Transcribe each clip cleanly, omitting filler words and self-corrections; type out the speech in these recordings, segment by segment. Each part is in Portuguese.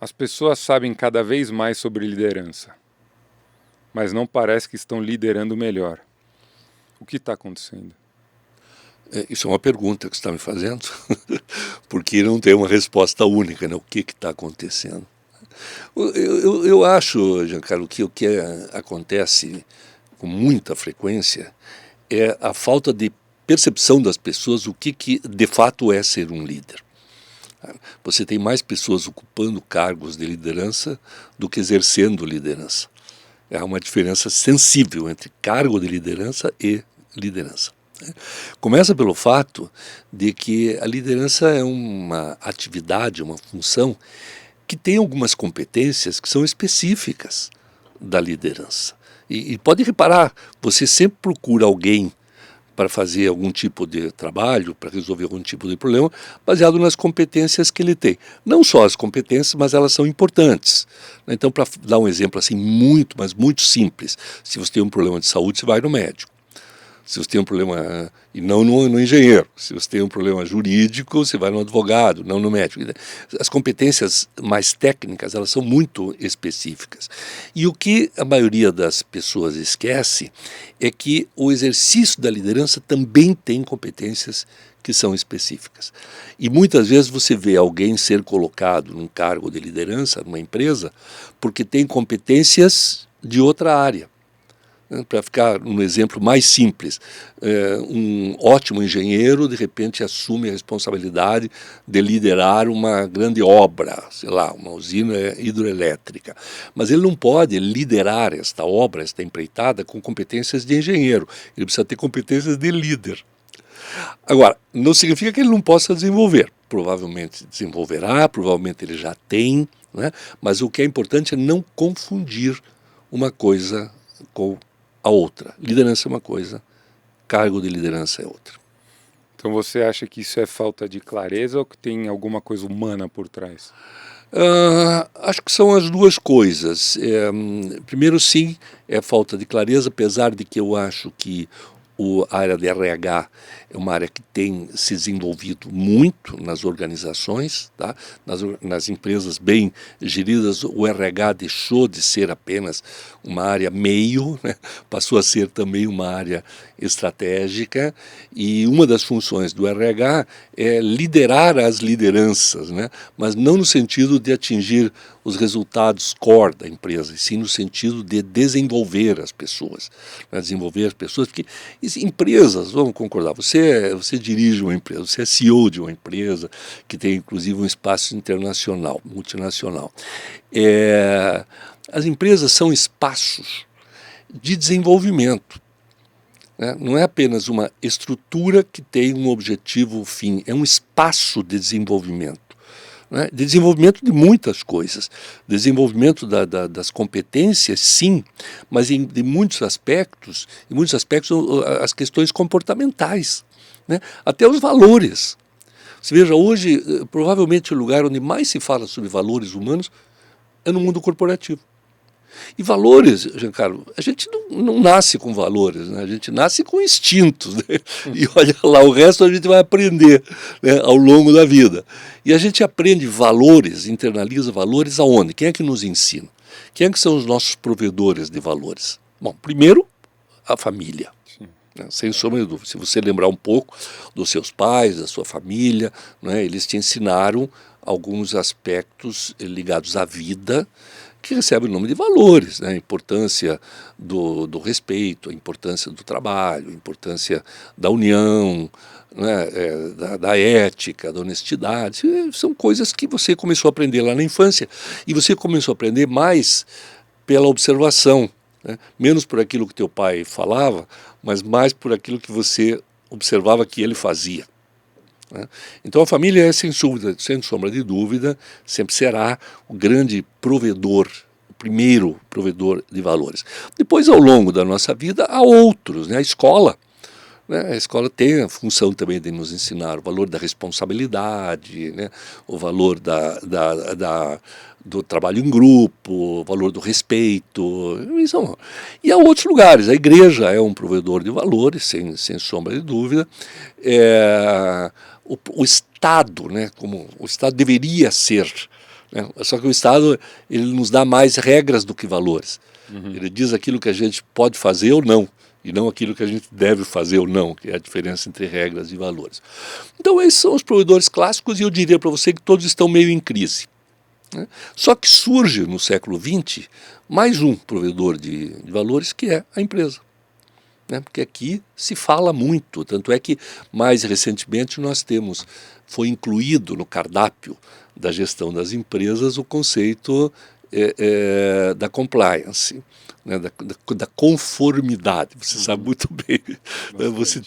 As pessoas sabem cada vez mais sobre liderança, mas não parece que estão liderando melhor. O que está acontecendo? Isso é uma pergunta que você está me fazendo, porque não tem uma resposta única, né? O que está acontecendo? Eu acho, Giancarlo, que o que acontece com muita frequência é a falta de percepção das pessoas o que de fato é ser um líder. Você tem mais pessoas ocupando cargos de liderança do que exercendo liderança. Há uma diferença sensível entre cargo de liderança e liderança. Começa pelo fato de que a liderança é uma atividade, uma função que tem algumas competências que são específicas da liderança. E pode reparar, você sempre procura alguém para fazer algum tipo de trabalho, para resolver algum tipo de problema, baseado nas competências que ele tem. Não só as competências, mas elas são importantes. Então, para dar um exemplo assim muito, mas muito simples, se você tem um problema de saúde, você vai no médico. Se você tem um problema, e não no engenheiro, se você tem um problema jurídico, você vai no advogado, não no médico. As competências mais técnicas, elas são muito específicas. E o que a maioria das pessoas esquece é que o exercício da liderança também tem competências que são específicas. E muitas vezes você vê alguém ser colocado num cargo de liderança numa empresa porque tem competências de outra área. Para ficar um exemplo mais simples, um ótimo engenheiro de repente assume a responsabilidade de liderar uma grande obra, sei lá, uma usina hidroelétrica. Mas ele não pode liderar esta obra, esta empreitada, com competências de engenheiro. Ele precisa ter competências de líder. Agora, não significa que ele não possa desenvolver. Provavelmente desenvolverá, provavelmente ele já tem, né? Mas o que é importante é não confundir uma coisa com a outra. Liderança é uma coisa, cargo de liderança é outra. Então você acha que isso é falta de clareza ou que tem alguma coisa humana por trás? Acho que são as duas coisas. Primeiro, sim, é falta de clareza, apesar de que eu acho que a área de RH é uma área que tem se desenvolvido muito nas organizações, tá? Nas empresas bem geridas, o RH deixou de ser apenas uma área meio, né? Passou a ser também uma área estratégica, e uma das funções do RH é liderar as lideranças, né? Mas não no sentido de atingir os resultados core da empresa, e sim no sentido de desenvolver as pessoas, né? Desenvolver as pessoas, porque empresas, vamos concordar, você dirige uma empresa, você é CEO de uma empresa que tem inclusive um espaço internacional, multinacional. As empresas são espaços de desenvolvimento. Não é apenas uma estrutura que tem um objetivo fim, é um espaço de desenvolvimento. De desenvolvimento de muitas coisas, desenvolvimento das competências, sim, mas de muitos aspectos as questões comportamentais, né? Até os valores. Você veja, hoje, provavelmente o lugar onde mais se fala sobre valores humanos é no mundo corporativo. E valores, Giancarlo, a gente não nasce com valores, né? A gente nasce com instintos, né? E olha lá, o resto a gente vai aprender, né, ao longo da vida. E a gente aprende valores, internaliza valores aonde? Quem é que nos ensina? Quem é que são os nossos provedores de valores? Bom, primeiro, a família. Né? Sem sombra de dúvida. Se você lembrar um pouco dos seus pais, da sua família, né, eles te ensinaram alguns aspectos ligados à vida, que recebe o nome de valores, né? A importância do respeito, a importância do trabalho, a importância da união, né? Da ética, da honestidade. São coisas que você começou a aprender lá na infância, e você começou a aprender mais pela observação, né? Menos por aquilo que teu pai falava, mas mais por aquilo que você observava que ele fazia. Então a família é, sem sombra de dúvida, sempre será o grande provedor, o primeiro provedor de valores. Depois, ao longo da nossa vida, há outros, né? A escola. A escola tem a função também de nos ensinar o valor da responsabilidade, né? O valor do trabalho em grupo, o valor do respeito. E há outros lugares. A igreja é um provedor de valores, sem sombra de dúvida. O Estado, né, como o Estado deveria ser, né? Só que o Estado, ele nos dá mais regras do que valores. Ele diz aquilo que a gente pode fazer ou não, e não aquilo que a gente deve fazer ou não, que é a diferença entre regras e valores. Então esses são os provedores clássicos, e eu diria para você que todos estão meio em crise, né? Só que surge no século XX mais um provedor de valores, que é a empresa, né? Porque aqui se fala muito, tanto é que mais recentemente foi incluído no cardápio da gestão das empresas o conceito da compliance, né, da conformidade. Você sabe muito bem, né, você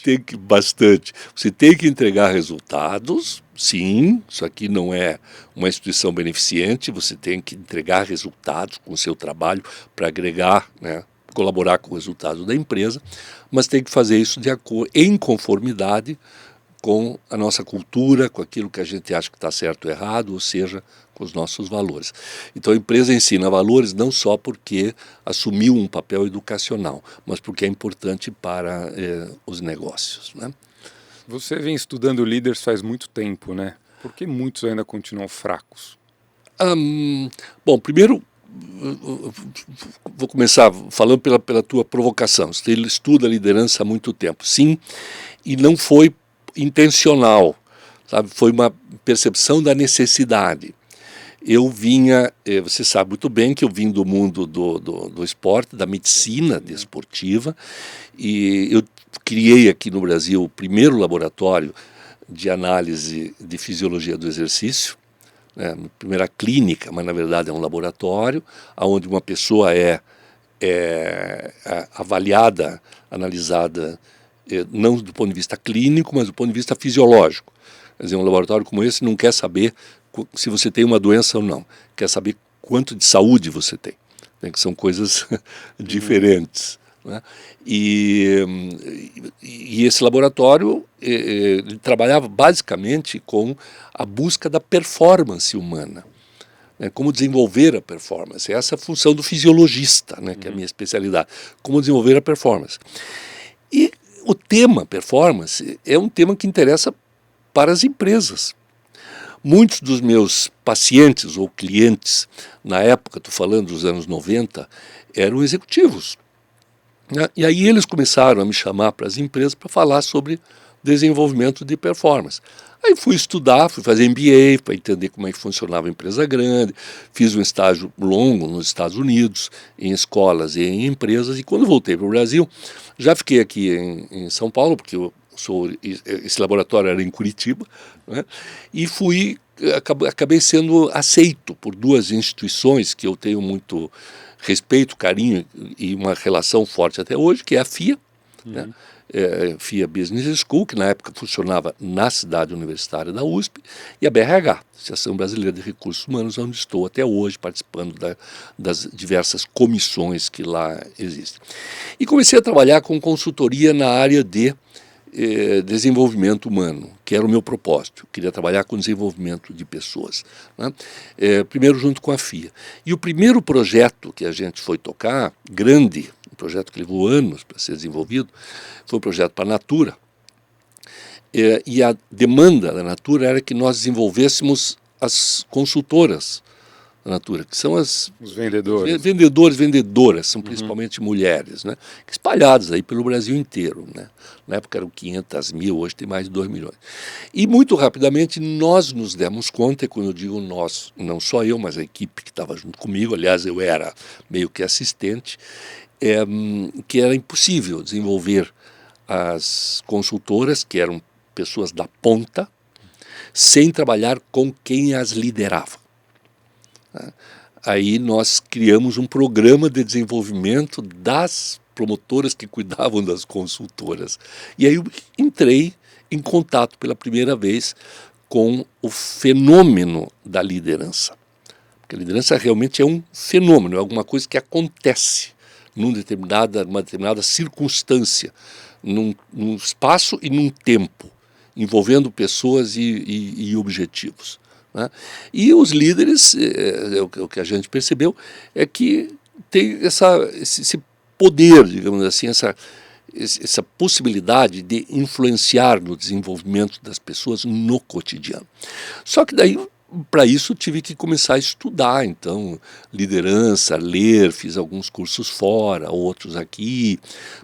tem que entregar resultados, sim, isso aqui não é uma instituição beneficente, você tem que entregar resultados com o seu trabalho para agregar, né, colaborar com o resultado da empresa, mas tem que fazer isso em conformidade com a nossa cultura, com aquilo que a gente acha que está certo ou errado, ou seja, com os nossos valores. Então a empresa ensina valores não só porque assumiu um papel educacional, mas porque é importante para os negócios, né? Você vem estudando líderes faz muito tempo, né? Por que muitos ainda continuam fracos? Bom, primeiro, vou começar falando pela tua provocação. Você estuda liderança há muito tempo, sim, e não foi intencional, sabe? Foi uma percepção da necessidade. Eu vinha, você sabe muito bem que eu vim do mundo do esporte, da medicina desportiva, e eu criei aqui no Brasil o primeiro laboratório de análise de fisiologia do exercício, né? Primeira clínica, mas na verdade é um laboratório, onde uma pessoa é avaliada, analisada, não do ponto de vista clínico, mas do ponto de vista fisiológico. Quer dizer, um laboratório como esse não quer saber se você tem uma doença ou não, quer saber quanto de saúde você tem, né, que são coisas diferentes, né? E esse laboratório ele trabalhava basicamente com a busca da performance humana, né, como desenvolver a performance. Essa é a função do fisiologista, né, que é a minha especialidade, como desenvolver a performance. E o tema performance é um tema que interessa para as empresas. Muitos dos meus pacientes ou clientes, na época, estou falando dos anos 90, eram executivos, né? E aí eles começaram a me chamar para as empresas para falar sobre desenvolvimento de performance. Aí fui estudar, fui fazer MBA para entender como é que funcionava a empresa grande, fiz um estágio longo nos Estados Unidos, em escolas e em empresas, e quando voltei para o Brasil, já fiquei aqui em São Paulo, porque esse laboratório era em Curitiba, né? E acabei sendo aceito por duas instituições que eu tenho muito respeito, carinho e uma relação forte até hoje, que é a FIA, né? FIA Business School, que na época funcionava na cidade universitária da USP, e a BRH, Associação Brasileira de Recursos Humanos, onde estou até hoje participando das diversas comissões que lá existem. E comecei a trabalhar com consultoria na área de desenvolvimento humano, que era o meu propósito. Eu queria trabalhar com desenvolvimento de pessoas, né? Primeiro junto com a FIA. E o primeiro projeto que a gente foi tocar, grande, um projeto que levou anos para ser desenvolvido, foi um projeto para a Natura. E a demanda da Natura era que nós desenvolvêssemos as consultoras da Natura, que são os vendedores. Vendedoras, são principalmente mulheres, né, espalhadas aí pelo Brasil inteiro, né. Na época eram 500 mil, hoje tem mais de 2 milhões. E muito rapidamente nós nos demos conta, e quando eu digo nós, não só eu, mas a equipe que estava junto comigo, aliás, eu era meio que assistente, que era impossível desenvolver as consultoras, que eram pessoas da ponta, sem trabalhar com quem as liderava. Aí nós criamos um programa de desenvolvimento das promotoras que cuidavam das consultoras. E aí eu entrei em contato pela primeira vez com o fenômeno da liderança. Porque a liderança realmente é um fenômeno, é alguma coisa que acontece numa determinada circunstância, num espaço e num tempo, envolvendo pessoas e objetivos, né? E os líderes, o que a gente percebeu, é que tem esse poder, digamos assim, essa possibilidade de influenciar no desenvolvimento das pessoas no cotidiano. Só que daí para isso tive que começar a estudar, então, liderança, ler, fiz alguns cursos fora, outros aqui,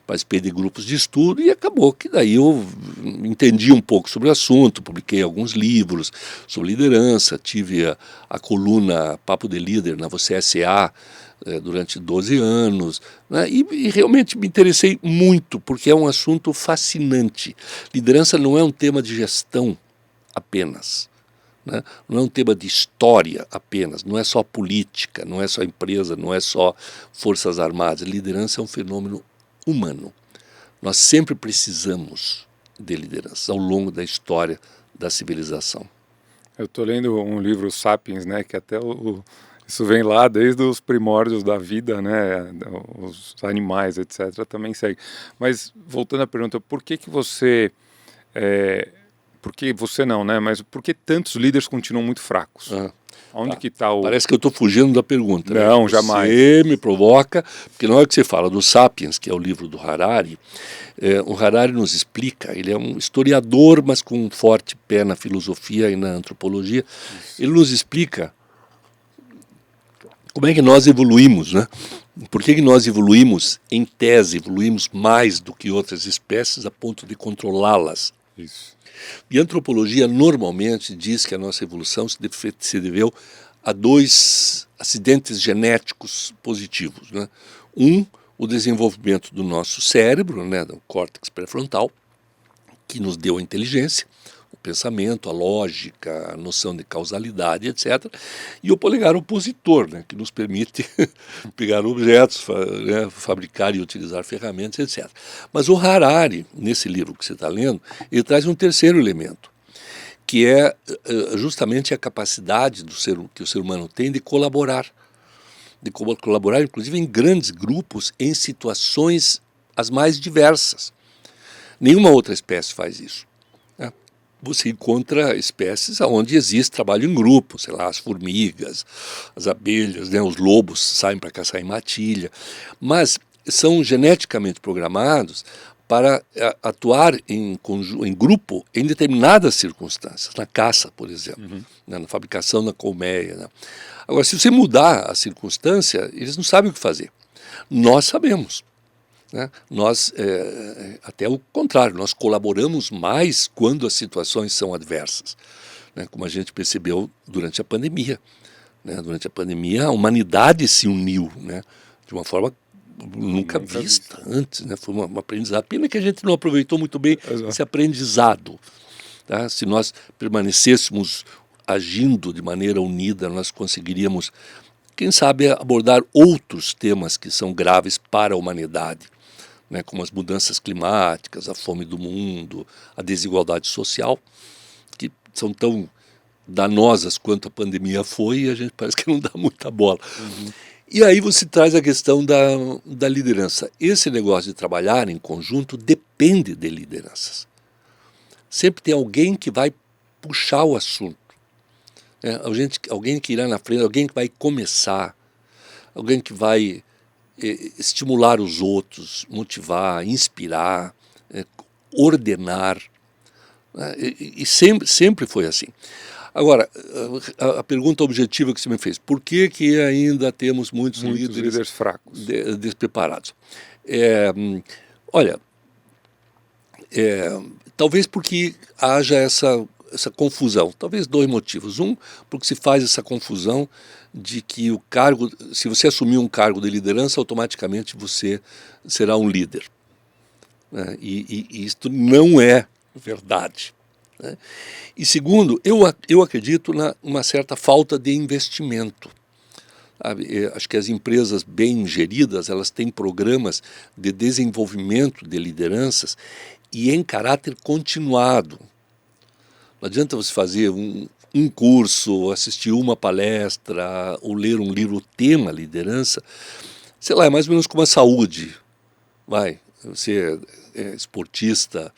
participei de grupos de estudo e acabou que daí eu entendi um pouco sobre o assunto, publiquei alguns livros sobre liderança, tive a coluna Papo de Líder na Você S.A., durante 12 anos, né? E realmente me interessei muito, porque é um assunto fascinante. Liderança não é um tema de gestão apenas, né? Não é um tema de história apenas, não é só política, não é só empresa, não é só forças armadas. Liderança é um fenômeno humano. Nós sempre precisamos de liderança ao longo da história da civilização. Eu estou lendo um livro, Sapiens, né, que até isso vem lá desde os primórdios da vida, né, os animais, etc., também segue. Mas, voltando à pergunta, por que você... por que você não, né, mas por que tantos líderes continuam muito fracos? Onde que está o... Parece que eu estou fugindo da pergunta. Não, né? jamais. Você me provoca, porque na hora que você fala do Sapiens, que é o livro do Harari, o Harari nos explica, ele é um historiador, mas com um forte pé na filosofia e na antropologia, ele nos explica como é que nós evoluímos, né? Por que nós evoluímos, em tese, evoluímos mais do que outras espécies a ponto de controlá-las. Isso. E a antropologia normalmente diz que a nossa evolução se deveu a 2 acidentes genéticos positivos, né? O desenvolvimento do nosso cérebro, né, do córtex pré-frontal, que nos deu a inteligência, o pensamento, a lógica, a noção de causalidade, etc. E o polegar opositor, né, que nos permite pegar objetos, né, fabricar e utilizar ferramentas, etc. Mas o Harari, nesse livro que você está lendo, ele traz um terceiro elemento, que é justamente a capacidade que o ser humano tem de colaborar inclusive em grandes grupos, em situações as mais diversas. Nenhuma outra espécie faz isso. Você encontra espécies onde existe trabalho em grupo, sei lá, as formigas, as abelhas, né, os lobos saem para caçar em matilha, mas são geneticamente programados para atuar em grupo em determinadas circunstâncias, na caça, por exemplo, né, na fabricação da colmeia. Né. Agora, se você mudar a circunstância, eles não sabem o que fazer. Nós sabemos. Né? Nós, até o contrário, nós colaboramos mais quando as situações são adversas, né? Como a gente percebeu durante a pandemia. Né? Durante a pandemia, a humanidade se uniu, né? De uma forma nunca vista antes. Né? Foi uma aprendizado. Pena que a gente não aproveitou muito bem esse aprendizado. Tá? Se nós permanecêssemos agindo de maneira unida, nós conseguiríamos, quem sabe, abordar outros temas que são graves para a humanidade. Né, como as mudanças climáticas, a fome do mundo, a desigualdade social, que são tão danosas quanto a pandemia foi, e a gente parece que não dá muita bola. E aí você traz a questão da liderança. Esse negócio de trabalhar em conjunto depende de lideranças. Sempre tem alguém que vai puxar o assunto. Né, alguém que irá na frente, alguém que vai começar, alguém que vai estimular os outros, motivar, inspirar, ordenar. Né? E sempre foi assim. Agora, a pergunta objetiva que você me fez, por que ainda temos muitos líderes fracos, despreparados? Olha, talvez porque haja essa confusão, talvez 2 motivos. Porque se faz essa confusão de que o cargo, se você assumir um cargo de liderança, automaticamente você será um líder. Né? E isto não é verdade. Né? E segundo, eu acredito numa certa falta de investimento. Acho que as empresas bem geridas, elas têm programas de desenvolvimento de lideranças e em caráter continuado. Não adianta você fazer um curso, assistir uma palestra ou ler um livro, o tema liderança, sei lá, é mais ou menos como a saúde. Você é esportista,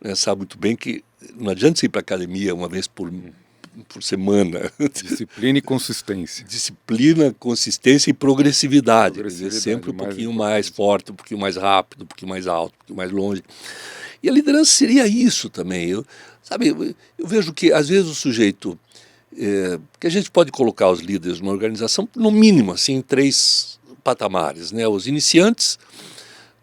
né, sabe muito bem que não adianta você ir para a academia uma vez por semana. Disciplina e consistência. Disciplina, consistência e progressividade. Quer dizer, sempre um pouquinho mais forte, um pouquinho mais rápido, um pouquinho mais alto, um pouquinho mais longe. E a liderança seria isso também. Eu vejo que às vezes o sujeito que a gente pode colocar os líderes numa organização, no mínimo, assim, em 3 patamares, né? Os iniciantes,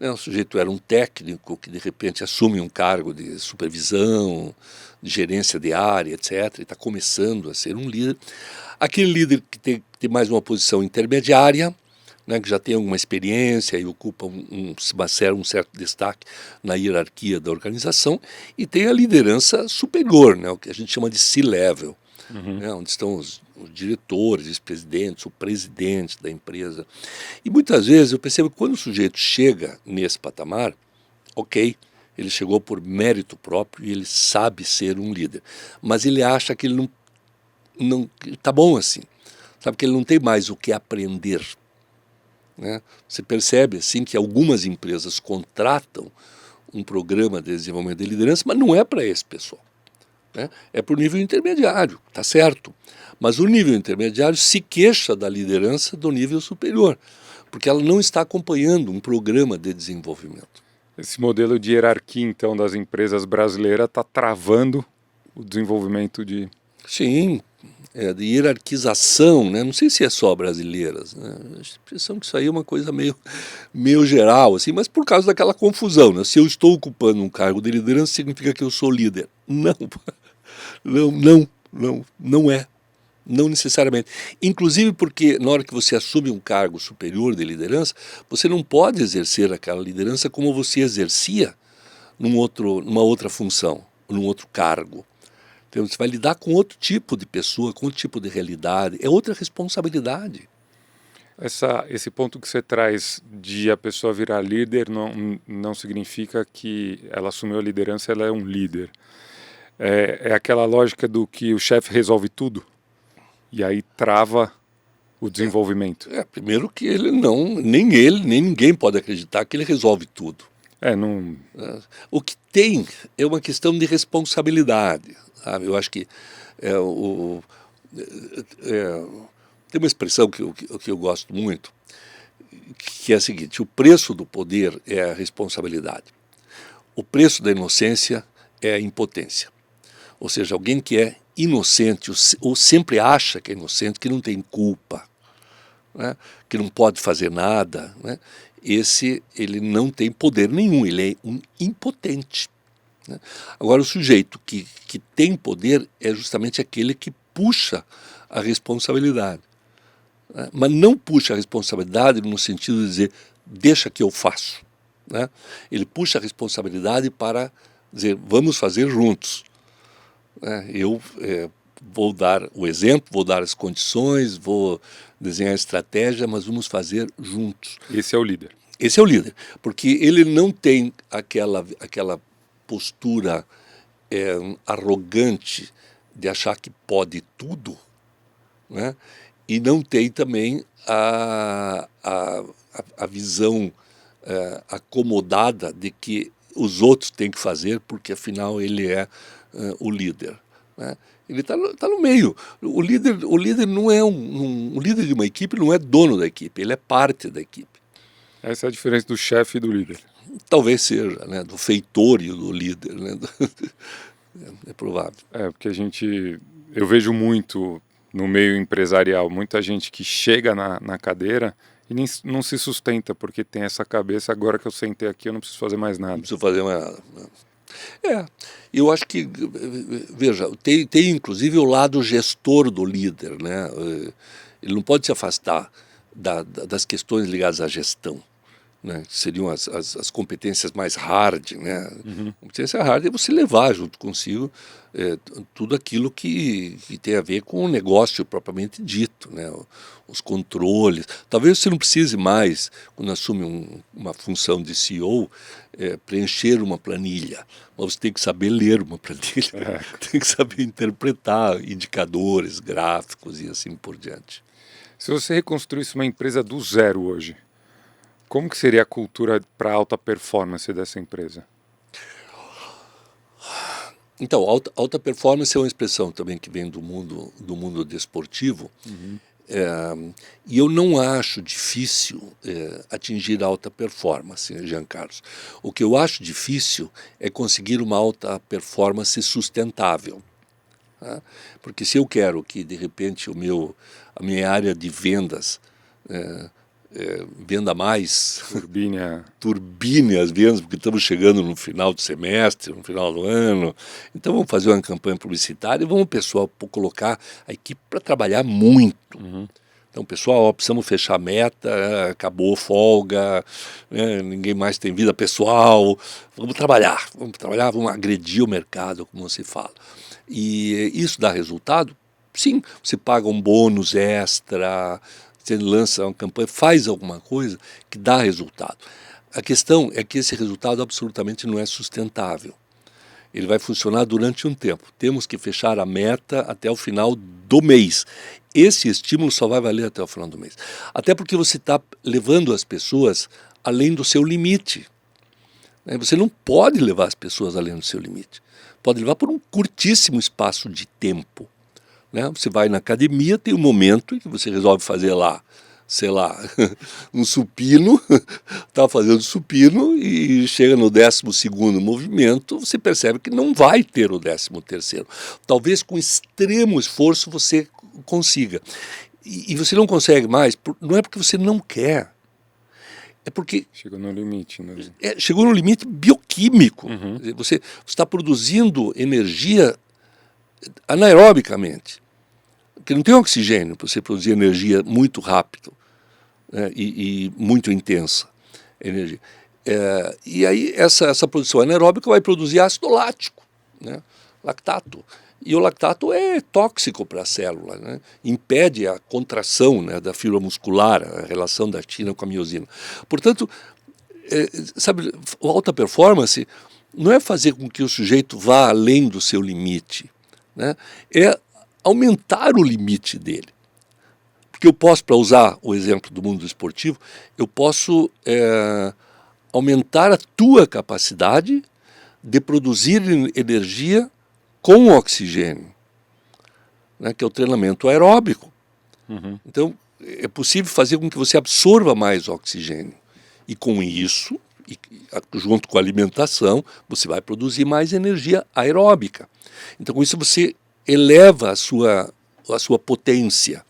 né? O sujeito era um técnico que de repente assume um cargo de supervisão, de gerência de área, etc., e está começando a ser um líder. Aquele líder que tem mais uma posição intermediária, né, que já tem alguma experiência e ocupa um certo destaque na hierarquia da organização, e tem a liderança superior, né, o que a gente chama de C-level, né, onde estão os diretores, os presidentes, o presidente da empresa. E muitas vezes eu percebo que quando o sujeito chega nesse patamar, ok, ele chegou por mérito próprio e ele sabe ser um líder, mas ele acha que ele não tá bom assim, sabe, que ele não tem mais o que aprender, né? Você percebe assim que algumas empresas contratam um programa de desenvolvimento de liderança, mas não é para esse pessoal, né? É para o nível intermediário, tá certo, mas o nível intermediário se queixa da liderança do nível superior, porque ela não está acompanhando um programa de desenvolvimento. Esse modelo de hierarquia, então, das empresas brasileiras está travando o desenvolvimento de... Sim, de hierarquização, né? Não sei se é só brasileiras, né? A impressão que isso aí é uma coisa meio geral, assim, mas por causa daquela confusão, né? Se eu estou ocupando um cargo de liderança, significa que eu sou líder. Não é. Não necessariamente. Inclusive porque na hora que você assume um cargo superior de liderança, você não pode exercer aquela liderança como você exercia numa outra função, num outro cargo. Então você vai lidar com outro tipo de pessoa, com outro tipo de realidade, é outra responsabilidade. Esse ponto que você traz de a pessoa virar líder não significa que ela assumiu a liderança, ela é um líder. É aquela lógica do que o chefe resolve tudo e aí trava o desenvolvimento. Primeiro que nem ele, nem ninguém pode acreditar que ele resolve tudo. Não... O que tem é uma questão de responsabilidade, sabe? Eu acho que tem uma expressão que eu gosto muito, que é a seguinte: o preço do poder é a responsabilidade. O preço da inocência é a impotência. Ou seja, alguém que é inocente ou sempre acha que é inocente, que não tem culpa, né, que não pode fazer nada, né, ele não tem poder nenhum, ele é um impotente, né? Agora, o sujeito que tem poder é justamente aquele que puxa a responsabilidade, né, mas não puxa a responsabilidade no sentido de dizer, deixa que eu faço, né? Ele puxa a responsabilidade para dizer, vamos fazer juntos. Eu vou dar o exemplo, vou dar as condições, vou desenhar a estratégia, mas vamos fazer juntos. Esse é o líder. Esse é o líder, porque ele não tem aquela postura arrogante de achar que pode tudo, né? E não tem também a visão acomodada de que os outros têm que fazer, porque afinal ele é o líder, né? Ele está no meio. O líder não é o líder de uma equipe não é dono da equipe, ele é parte da equipe. Essa é a diferença do chefe e do líder. Talvez seja, né, do feitor e do líder, né? É provável. Porque eu vejo muito no meio empresarial, muita gente que chega na cadeira e não se sustenta, porque tem essa cabeça, agora que eu sentei aqui eu não preciso fazer mais nada. Não preciso fazer mais nada. Eu acho que, veja, tem inclusive o lado gestor do líder, né? Ele não pode se afastar das questões ligadas à gestão, né? Seriam as competências mais hard, né? Competência hard é você levar junto consigo tudo aquilo que tem a ver com o negócio propriamente dito, né? Os controles. Talvez você não precise mais, quando assume uma função de CEO, preencher uma planilha, mas você tem que saber ler uma planilha, tem que saber interpretar indicadores, gráficos e assim por diante. Se você reconstruísse uma empresa do zero hoje, como que seria a cultura para alta performance dessa empresa? Então, alta performance é uma expressão também que vem do mundo desportivo. E eu não acho difícil atingir alta performance, Jean Carlos. O que eu acho difícil é conseguir uma alta performance sustentável. né? Porque se eu quero que, de repente, a minha área de vendas venda mais, turbine as vendas, porque estamos chegando no final do semestre, no final do ano, então vamos fazer uma campanha publicitária e vamos, pessoal, colocar a equipe para trabalhar muito. Então, pessoal, precisamos fechar a meta, acabou folga, né, ninguém mais tem vida pessoal, vamos trabalhar, vamos agredir o mercado, como se fala. E isso dá resultado? Sim, você paga um bônus extra, você lança uma campanha, faz alguma coisa que dá resultado. A questão é que esse resultado absolutamente não é sustentável. Ele vai funcionar durante um tempo. Temos que fechar a meta até o final do mês. Esse estímulo só vai valer até o final do mês. Até porque você está levando as pessoas além do seu limite. Você não pode levar as pessoas além do seu limite. Pode levar por um curtíssimo espaço de tempo. Você vai na academia, tem um momento em que você resolve fazer lá, sei lá, um supino, está fazendo supino e chega no 12º movimento, você percebe que não vai ter o 13º. Talvez com extremo esforço você consiga. E você não consegue mais, não é porque você não quer, é porque... Chegou no limite. Chegou no limite bioquímico. Você está produzindo energia anaerobicamente. Porque não tem oxigênio para você produzir energia muito rápido, né, e muito intensa energia. E aí essa produção anaeróbica vai produzir ácido lático, né, lactato. E o lactato é tóxico para a célula, né, impede a contração, né, da fibra muscular, a relação da actina com a miosina. Portanto, sabe, a alta performance não é fazer com que o sujeito vá além do seu limite, né, é aumentar o limite dele. Porque eu posso, para usar o exemplo do mundo esportivo, eu posso aumentar a tua capacidade de produzir energia com oxigênio, né, que é o treinamento aeróbico. Então, é possível fazer com que você absorva mais oxigênio. E com isso, junto com a alimentação, você vai produzir mais energia aeróbica. Então, com isso você eleva a sua potência,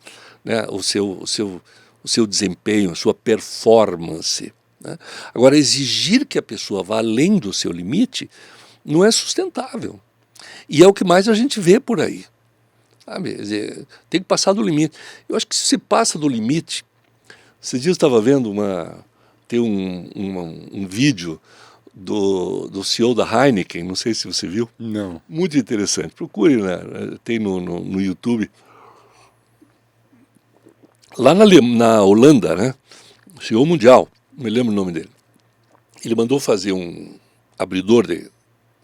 né, o seu desempenho, a sua performance, né? Agora, exigir que a pessoa vá além do seu limite não é sustentável. E é o que mais a gente vê por aí. Sabe? Tem que passar do limite. Eu acho que se você passa do limite... Esses dias eu estava vendo tem um vídeo do CEO da Heineken, não sei se você viu. Não. Muito interessante. Procure, né? Tem no YouTube. Lá na Holanda, né? CEO mundial, não me lembro o nome dele. Ele mandou fazer um abridor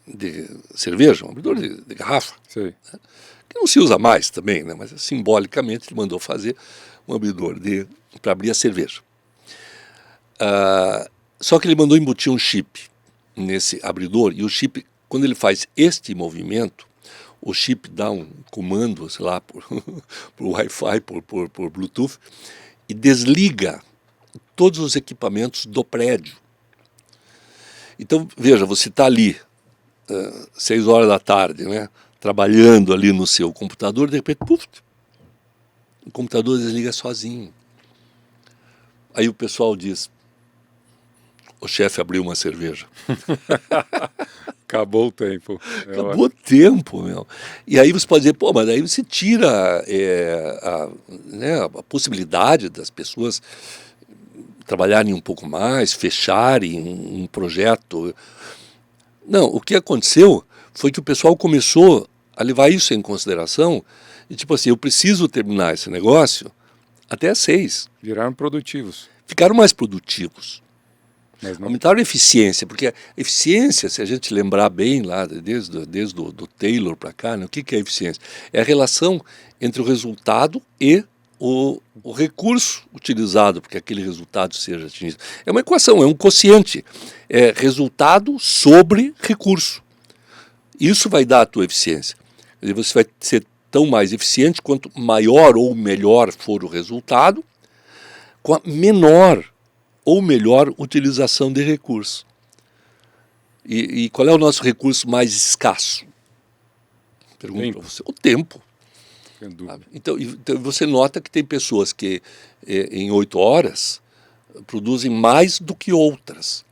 de cerveja, um abridor de garrafa. Sei. Né? Que não se usa mais também, né? Mas simbolicamente ele mandou fazer um abridor para abrir a cerveja. Só que ele mandou embutir um chip nesse abridor, e o chip, quando ele faz este movimento, o chip dá um comando, sei lá, por Wi-Fi, por Bluetooth, e desliga todos os equipamentos do prédio. Então, veja, você está ali, 6 horas da tarde, né, trabalhando ali no seu computador, de repente, puf, o computador desliga sozinho. Aí o pessoal diz: o chefe abriu uma cerveja. Acabou o tempo. Acabou o tempo, meu. E aí você pode dizer, pô, mas aí você tira a possibilidade das pessoas trabalharem um pouco mais, fecharem um projeto. Não, o que aconteceu foi que o pessoal começou a levar isso em consideração, e tipo assim, eu preciso terminar esse negócio até às 6. Viraram produtivos. Ficaram mais produtivos. Mas não... Aumentaram a eficiência, porque a eficiência, se a gente lembrar bem lá, desde do Taylor para cá, né, o que é eficiência? É a relação entre o resultado e o recurso utilizado para que aquele resultado seja atingido. É uma equação, é um quociente. É resultado sobre recurso. Isso vai dar a tua eficiência. Quer dizer, você vai ser tão mais eficiente quanto maior ou melhor for o resultado, com a menor ou melhor utilização de recurso. E qual é o nosso recurso mais escasso? Pergunto para você. O tempo. Então você nota que tem pessoas que em 8 horas produzem mais do que outras,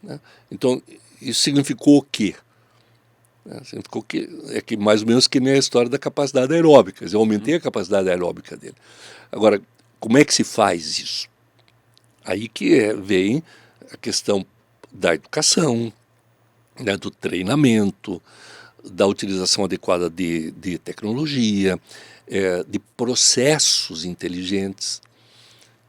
né? Então isso significou o quê? Significou que mais ou menos que nem a história da capacidade aeróbica. Eu aumentei a capacidade aeróbica dele. Agora, como é que se faz isso? Aí que vem a questão da educação, né, do treinamento, da utilização adequada de tecnologia, de processos inteligentes.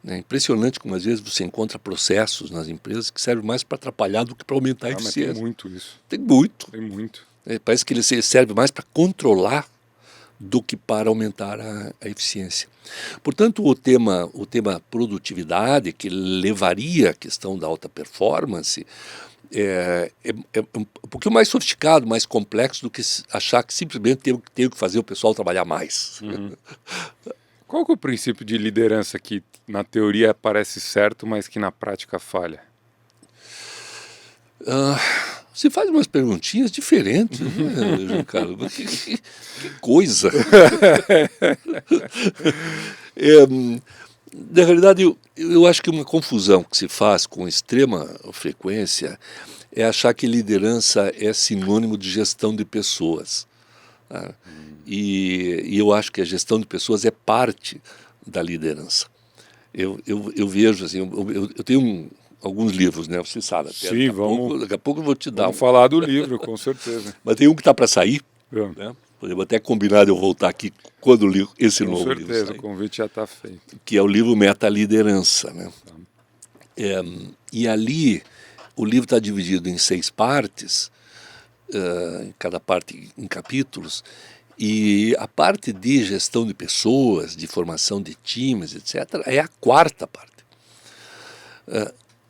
É impressionante como às vezes você encontra processos nas empresas que servem mais para atrapalhar do que para aumentar a eficiência. Mas tem muito isso. Tem muito. Tem muito. Parece que ele serve mais para controlar do que para aumentar a eficiência. Portanto, o tema produtividade, que levaria à questão da alta performance, é um pouquinho mais sofisticado, mais complexo do que achar que simplesmente tem que fazer o pessoal trabalhar mais. Uhum. Qual que é o princípio de liderança que na teoria parece certo, mas que na prática falha? Você faz umas perguntinhas diferentes, né, Giancarlo? Que coisa! Na realidade, eu acho que uma confusão que se faz com extrema frequência é achar que liderança é sinônimo de gestão de pessoas. Tá? E eu acho que a gestão de pessoas é parte da liderança. Eu vejo, assim, eu tenho alguns livros, né? Você sabe. Sim, daqui a pouco eu vou te dar. Vamos falar do livro, com certeza. Mas tem um que está para sair, né? Podemos até combinar de eu voltar aqui quando li esse novo livro. Com certeza, o convite já está feito. Que é o livro Meta-Liderança, né? E ali o livro está dividido em 6 partes, cada parte em capítulos, e a parte de gestão de pessoas, de formação de times, etc., é a 4ª parte.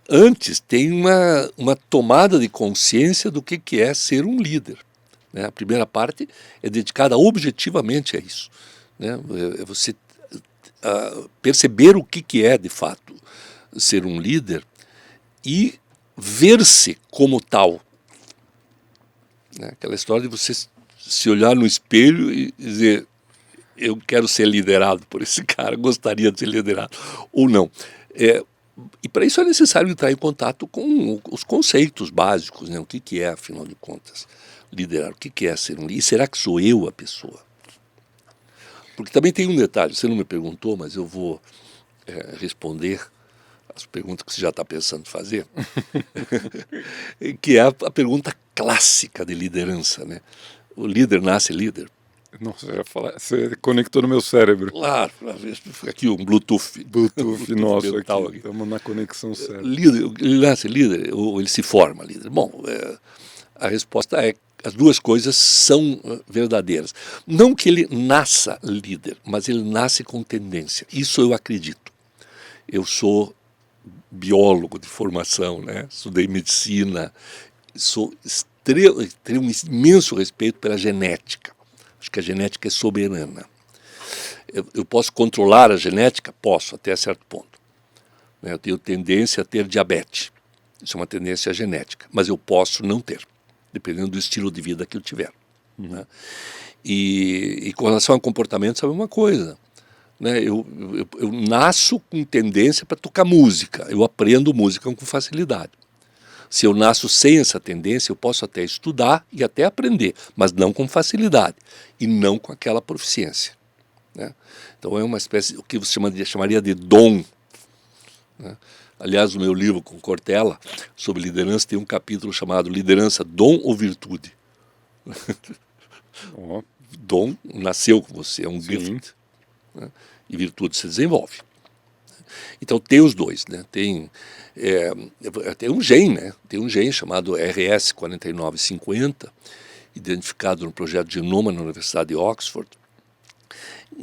Antes tem uma tomada de consciência do que é ser um líder. Né? A primeira parte é dedicada objetivamente a isso. Né? É você perceber o que é, de fato, ser um líder e ver-se como tal. Né? Aquela história de você se olhar no espelho e dizer: eu quero ser liderado por esse cara, gostaria de ser liderado, ou não. E para isso é necessário entrar em contato com os conceitos básicos, né? O que é, afinal de contas, liderar? O que é ser um líder? E será que sou eu a pessoa? Porque também tem um detalhe, você não me perguntou, mas eu vou responder as perguntas que você já está pensando em fazer, que é a pergunta clássica de liderança, né? O líder nasce líder? Nossa, eu ia falar, você conectou no meu cérebro. Claro, aqui um Bluetooth. Bluetooth nosso aqui, estamos na conexão certa. Ele nasce líder ou ele se forma líder? Bom, a resposta é: as duas coisas são verdadeiras. Não que ele nasça líder, mas ele nasce com tendência. Isso eu acredito. Eu sou biólogo de formação, né? Estudei medicina, tenho um imenso respeito pela genética. Acho que a genética é soberana. Eu posso controlar a genética? Posso, até certo ponto. Eu tenho tendência a ter diabetes. Isso é uma tendência genética. Mas eu posso não ter, dependendo do estilo de vida que eu tiver. Né? E com relação ao comportamento, sabe uma coisa? Né? Eu nasço com tendência para tocar música. Eu aprendo música com facilidade. Se eu nasço sem essa tendência, eu posso até estudar e até aprender, mas não com facilidade e não com aquela proficiência. Né? Então é uma espécie, o que você chamaria de dom. Né? Aliás, no meu livro com Cortella, sobre liderança, tem um capítulo chamado Liderança, Dom ou Virtude? Dom nasceu com você, é um gift. Né? E virtude se desenvolve. Então tem os dois, né? Tem um gene, né? Tem um gene chamado RS4950, identificado no projeto Genoma na Universidade de Oxford,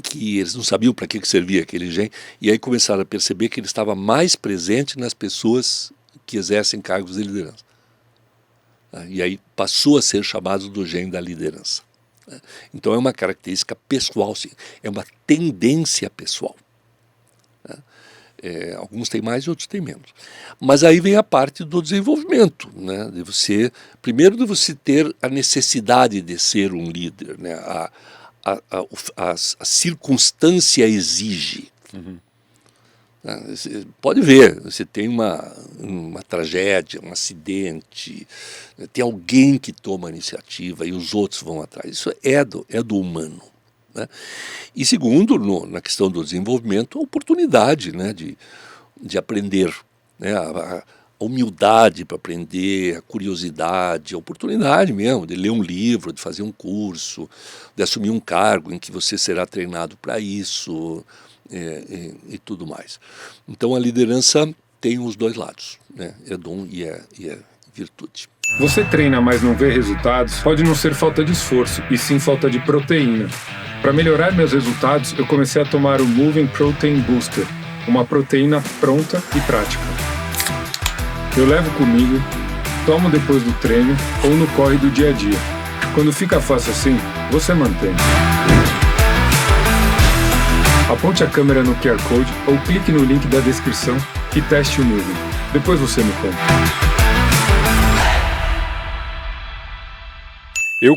que eles não sabiam para que servia aquele gene, e aí começaram a perceber que ele estava mais presente nas pessoas que exercem cargos de liderança. E aí passou a ser chamado do gene da liderança. Então é uma característica pessoal, sim. É uma tendência pessoal. Alguns têm mais e outros têm menos. Mas aí vem a parte do desenvolvimento, né? Primeiro de você ter a necessidade de ser um líder, né? A circunstância exige. Uhum. Você pode ver, você tem uma tragédia, um acidente, tem alguém que toma a iniciativa e os outros vão atrás. Isso é do humano. Né? E segundo, na questão do desenvolvimento, a oportunidade, né, de aprender, né, a humildade para aprender, a curiosidade, a oportunidade mesmo de ler um livro, de fazer um curso, de assumir um cargo em que você será treinado para isso e tudo mais. Então a liderança tem os dois lados, né? É dom e é virtude. Você treina, mas não vê resultados? Pode não ser falta de esforço, e sim falta de proteína. Para melhorar meus resultados, eu comecei a tomar o Moving Protein Booster, uma proteína pronta e prática. Eu levo comigo, tomo depois do treino ou no corre do dia a dia. Quando fica fácil assim, você mantém. Aponte a câmera no QR Code ou clique no link da descrição e teste o Moving. Depois você me conta.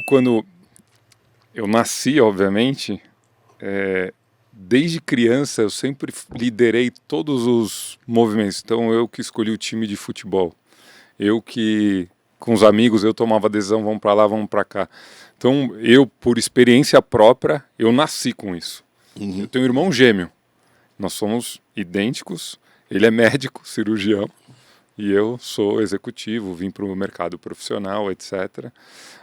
Quando eu nasci, obviamente, desde criança eu sempre liderei todos os movimentos. Então eu que escolhi o time de futebol. Eu que, com os amigos, eu tomava decisão, vamos para lá, vamos para cá. Então eu, por experiência própria, eu nasci com isso. Uhum. Eu tenho um irmão gêmeo. Nós somos idênticos. Ele é médico, cirurgião. E eu sou executivo, vim para o mercado profissional, etc.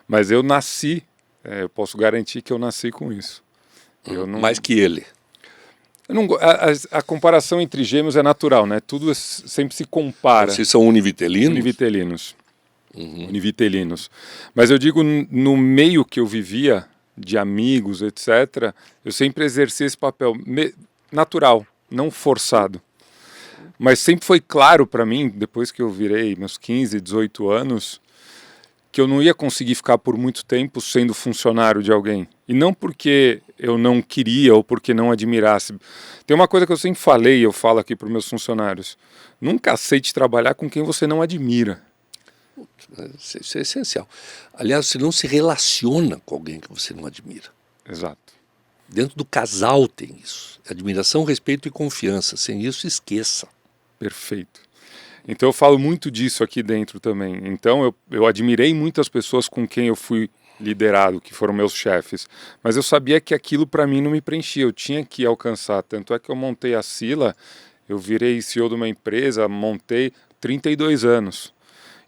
Mas eu nasci, eu posso garantir que eu nasci com isso. Eu não... Mais que ele. Eu não... a comparação entre gêmeos é natural, né? Tudo sempre se compara. Vocês são univitelinos? Univitelinos. Uhum. Univitelinos. Mas eu digo, no meio que eu vivia, de amigos, etc., eu sempre exerci esse papel natural, não forçado. Mas sempre foi claro para mim, depois que eu virei meus 15, 18 anos, que eu não ia conseguir ficar por muito tempo sendo funcionário de alguém. E não porque eu não queria ou porque não admirasse. Tem uma coisa que eu sempre falei, e eu falo aqui para os meus funcionários: nunca aceite trabalhar com quem você não admira. Isso é essencial. Aliás, você não se relaciona com alguém que você não admira. Exato. Dentro do casal tem isso. Admiração, respeito e confiança. Sem isso, esqueça. Perfeito. Então eu falo muito disso aqui dentro também. Então eu admirei muitas pessoas com quem eu fui liderado, que foram meus chefes. Mas eu sabia que aquilo para mim não me preenchia, eu tinha que alcançar. Tanto é que eu montei a Sila, eu virei CEO de uma empresa, montei 32 anos.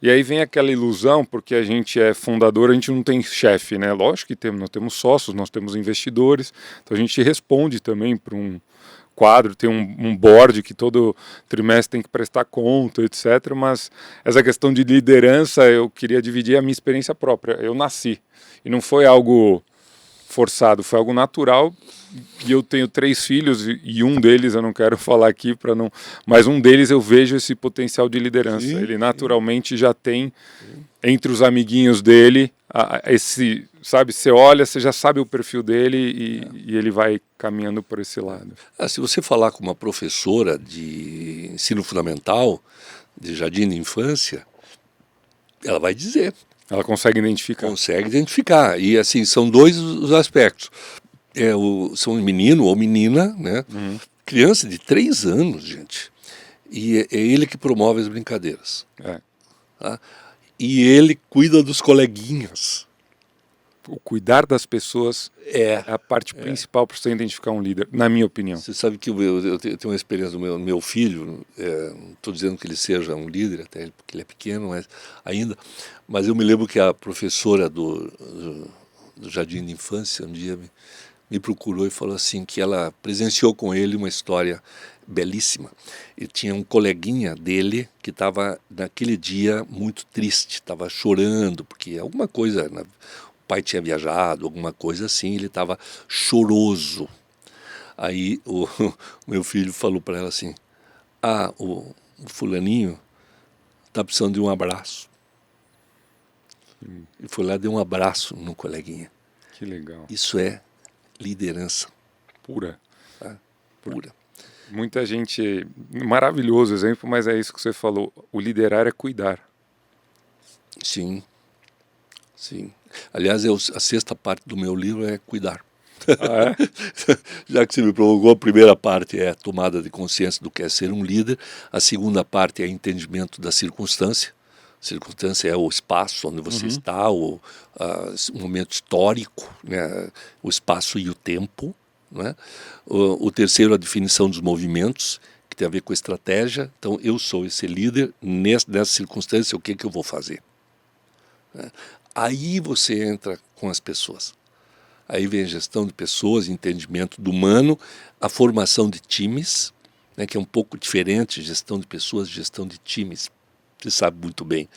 E aí vem aquela ilusão, porque a gente é fundador, a gente não tem chefe, né? Lógico que temos, nós temos sócios, nós temos investidores, então a gente responde também para um quadro, tem um board que todo trimestre tem que prestar conta, etc. Mas essa questão de liderança, eu queria dividir a minha experiência própria. Eu nasci, e não foi algo forçado, foi algo natural. E eu tenho 3 filhos e um deles eu não quero falar aqui para não, mas um deles eu vejo esse potencial de liderança. Sim, ele naturalmente já tem entre os amiguinhos dele esse, sabe, você olha, você já sabe o perfil dele e ele vai caminhando por esse lado. Se você falar com uma professora de ensino fundamental, de jardim de infância, ela vai dizer. Ela consegue identificar. Consegue identificar. E assim, são dois os aspectos. São um menino ou menina, né? Uhum. Criança de 3 anos, gente. E é ele que promove as brincadeiras. Tá? E ele cuida dos coleguinhas. O cuidar das pessoas é a parte principal para você identificar um líder, na minha opinião. Você sabe que eu tenho uma experiência do meu filho, não estou dizendo que ele seja um líder, até porque ele é pequeno ainda, mas eu me lembro que a professora do jardim de infância um dia me procurou e falou assim que ela presenciou com ele uma história belíssima. E tinha um coleguinha dele que estava naquele dia muito triste, estava chorando, porque alguma coisa, o pai tinha viajado, alguma coisa assim, ele estava choroso. Aí o meu filho falou para ela assim, o fulaninho está precisando de um abraço. E foi lá e deu um abraço no coleguinha. Que legal. Isso é liderança pura. Tá? Pura. Muita gente, maravilhoso exemplo, mas é isso que você falou, o liderar é cuidar. Sim, sim. Aliás, a sexta parte do meu livro é cuidar. Ah, é? Já que você me provocou, a primeira parte é a tomada de consciência do que é ser um líder, a segunda parte é entendimento da circunstância. Circunstância é o espaço onde você está, o momento histórico, né? O espaço e o tempo. Né? O terceiro, a definição dos movimentos, que tem a ver com a estratégia. Então, eu sou esse líder, nessa circunstância, o que eu vou fazer? Né? Aí você entra com as pessoas. Aí vem a gestão de pessoas, entendimento do humano, a formação de times, né, que é um pouco diferente, gestão de pessoas, gestão de times. Você sabe muito bem,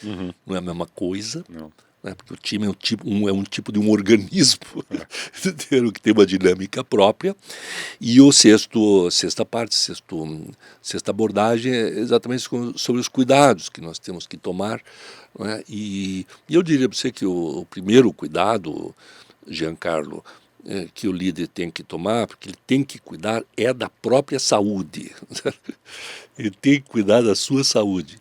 não é a mesma coisa, Não. né, porque o time é um tipo de um organismo que tem uma dinâmica própria. E o sexta abordagem é exatamente sobre os cuidados que nós temos que tomar. Né, e eu diria para você que o primeiro cuidado, Giancarlo, que o líder tem que tomar, porque ele tem que cuidar da própria saúde. Ele tem que cuidar da sua saúde.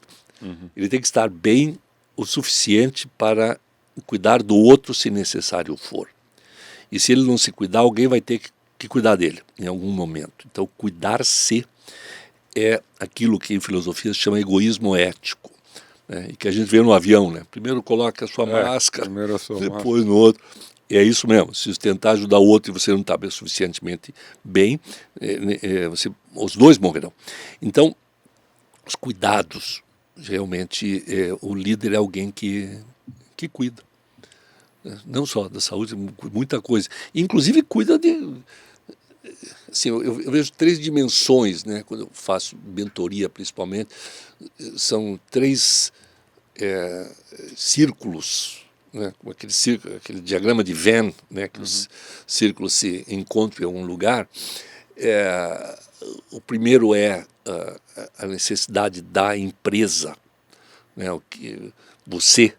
Ele tem que estar bem o suficiente para cuidar do outro se necessário for. E se ele não se cuidar, alguém vai ter que cuidar dele em algum momento. Então, cuidar-se é aquilo que em filosofia se chama egoísmo ético. Né? E que a gente vê no avião, né? Primeiro coloca a sua máscara, depois no outro. E é isso mesmo, se você tentar ajudar o outro e você não está suficientemente bem, os dois morrerão. Então, os cuidados, realmente, o líder é alguém que cuida. Não só da saúde, muita coisa. Inclusive cuida de... Assim, eu vejo 3 dimensões, né, quando eu faço mentoria, principalmente. São 3 círculos, né, como aquele diagrama de Venn, né, que os círculos se encontram em algum lugar. O primeiro é a necessidade da empresa, né, o que você,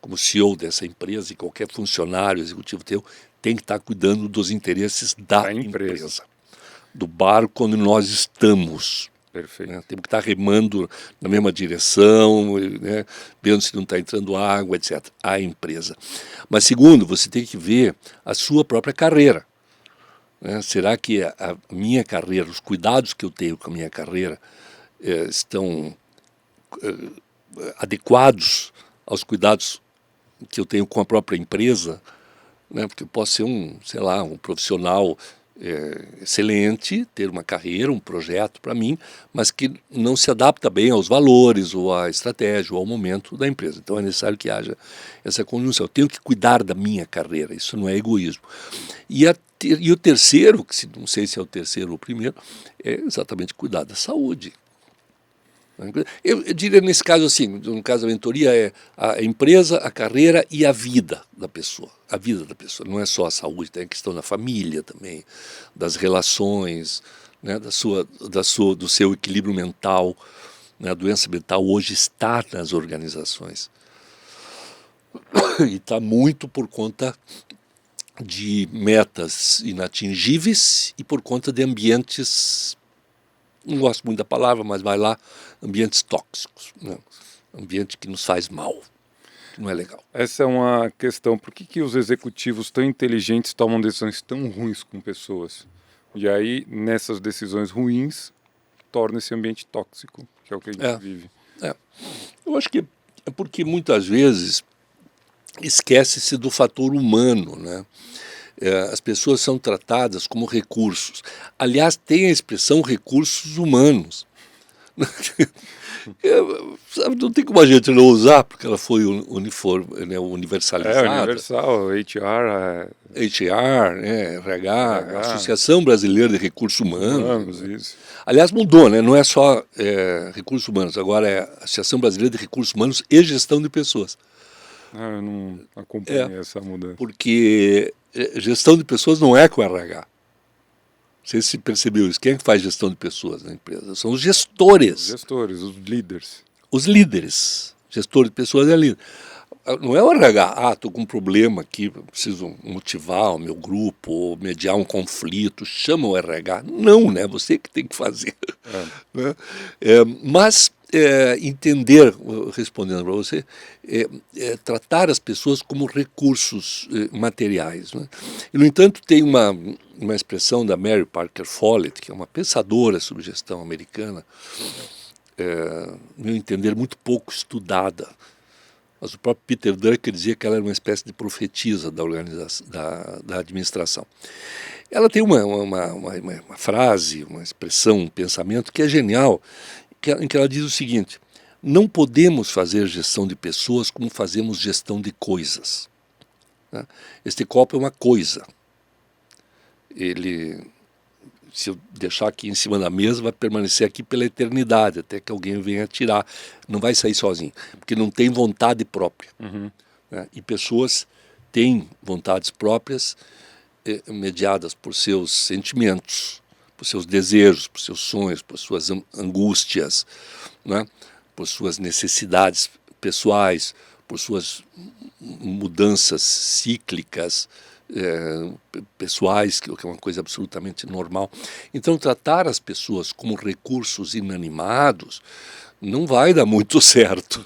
como CEO dessa empresa, e qualquer funcionário executivo teu, tem que estar cuidando dos interesses da empresa, do barco onde nós estamos. Perfeito. Né? Temos que estar remando na mesma direção, né? Vendo se não está entrando água, etc. A empresa. Mas segundo, você tem que ver a sua própria carreira. Né? Será que a minha carreira, os cuidados que eu tenho com a minha carreira estão adequados aos cuidados que eu tenho com a própria empresa? Né? Porque eu posso ser um profissional excelente, ter uma carreira, um projeto para mim, mas que não se adapta bem aos valores, ou à estratégia, ou ao momento da empresa. Então é necessário que haja essa conjunção. Eu tenho que cuidar da minha carreira, isso não é egoísmo. E o terceiro, que não sei se é o terceiro ou o primeiro, é exatamente cuidar da saúde. Eu diria nesse caso assim, no caso da mentoria, é a empresa, a carreira e a vida da pessoa. A vida da pessoa, não é só a saúde, tem a questão da família também, das relações, né, do seu equilíbrio mental. Né, a doença mental hoje está nas organizações. E está muito por conta de metas inatingíveis e por conta de ambientes, não gosto muito da palavra, mas vai lá, ambientes tóxicos, né? Ambiente que nos faz mal, que não é legal. Essa é uma questão, por que os executivos tão inteligentes tomam decisões tão ruins com pessoas? E aí, nessas decisões ruins, torna esse ambiente tóxico, que é o que a gente vive. Eu acho que é porque muitas vezes esquece-se do fator humano, né? As pessoas são tratadas como recursos. Aliás, tem a expressão recursos humanos. Sabe, não tem como a gente não usar, porque ela foi né, universalizada. Universal, HR. HR, né, RH, Associação Brasileira de Recursos Humanos. Isso. Aliás, mudou, né? Não é só recursos humanos, agora é Associação Brasileira de Recursos Humanos e Gestão de Pessoas. Eu não acompanhei essa mudança. Porque gestão de pessoas não é com RH. Você se percebeu isso? Quem é que faz gestão de pessoas na empresa? São os gestores. Os gestores, os líderes. Os líderes. Gestor de pessoas é líder. Não é o RH, estou com um problema aqui, preciso motivar o meu grupo, ou mediar um conflito, chama o RH. Não, né? Você que tem que fazer. Né? Mas entender, respondendo para você, tratar as pessoas como recursos materiais. Né? E, no entanto, tem uma expressão da Mary Parker Follett, que é uma pensadora sobre gestão americana, no meu entender, muito pouco estudada. Mas o próprio Peter Drucker dizia que ela era uma espécie de profetisa da organização, da administração. Ela tem uma frase, uma expressão, um pensamento que é genial, em que ela diz o seguinte: não podemos fazer gestão de pessoas como fazemos gestão de coisas. Né? Este copo é uma coisa. Se eu deixar aqui em cima da mesa, vai permanecer aqui pela eternidade, até que alguém venha tirar. Não vai sair sozinho, porque não tem vontade própria. Né? E pessoas têm vontades próprias mediadas por seus sentimentos, por seus desejos, por seus sonhos, por suas angústias, né? Por suas necessidades pessoais, por suas mudanças cíclicas, pessoais, que é uma coisa absolutamente normal. Então, tratar as pessoas como recursos inanimados não vai dar muito certo.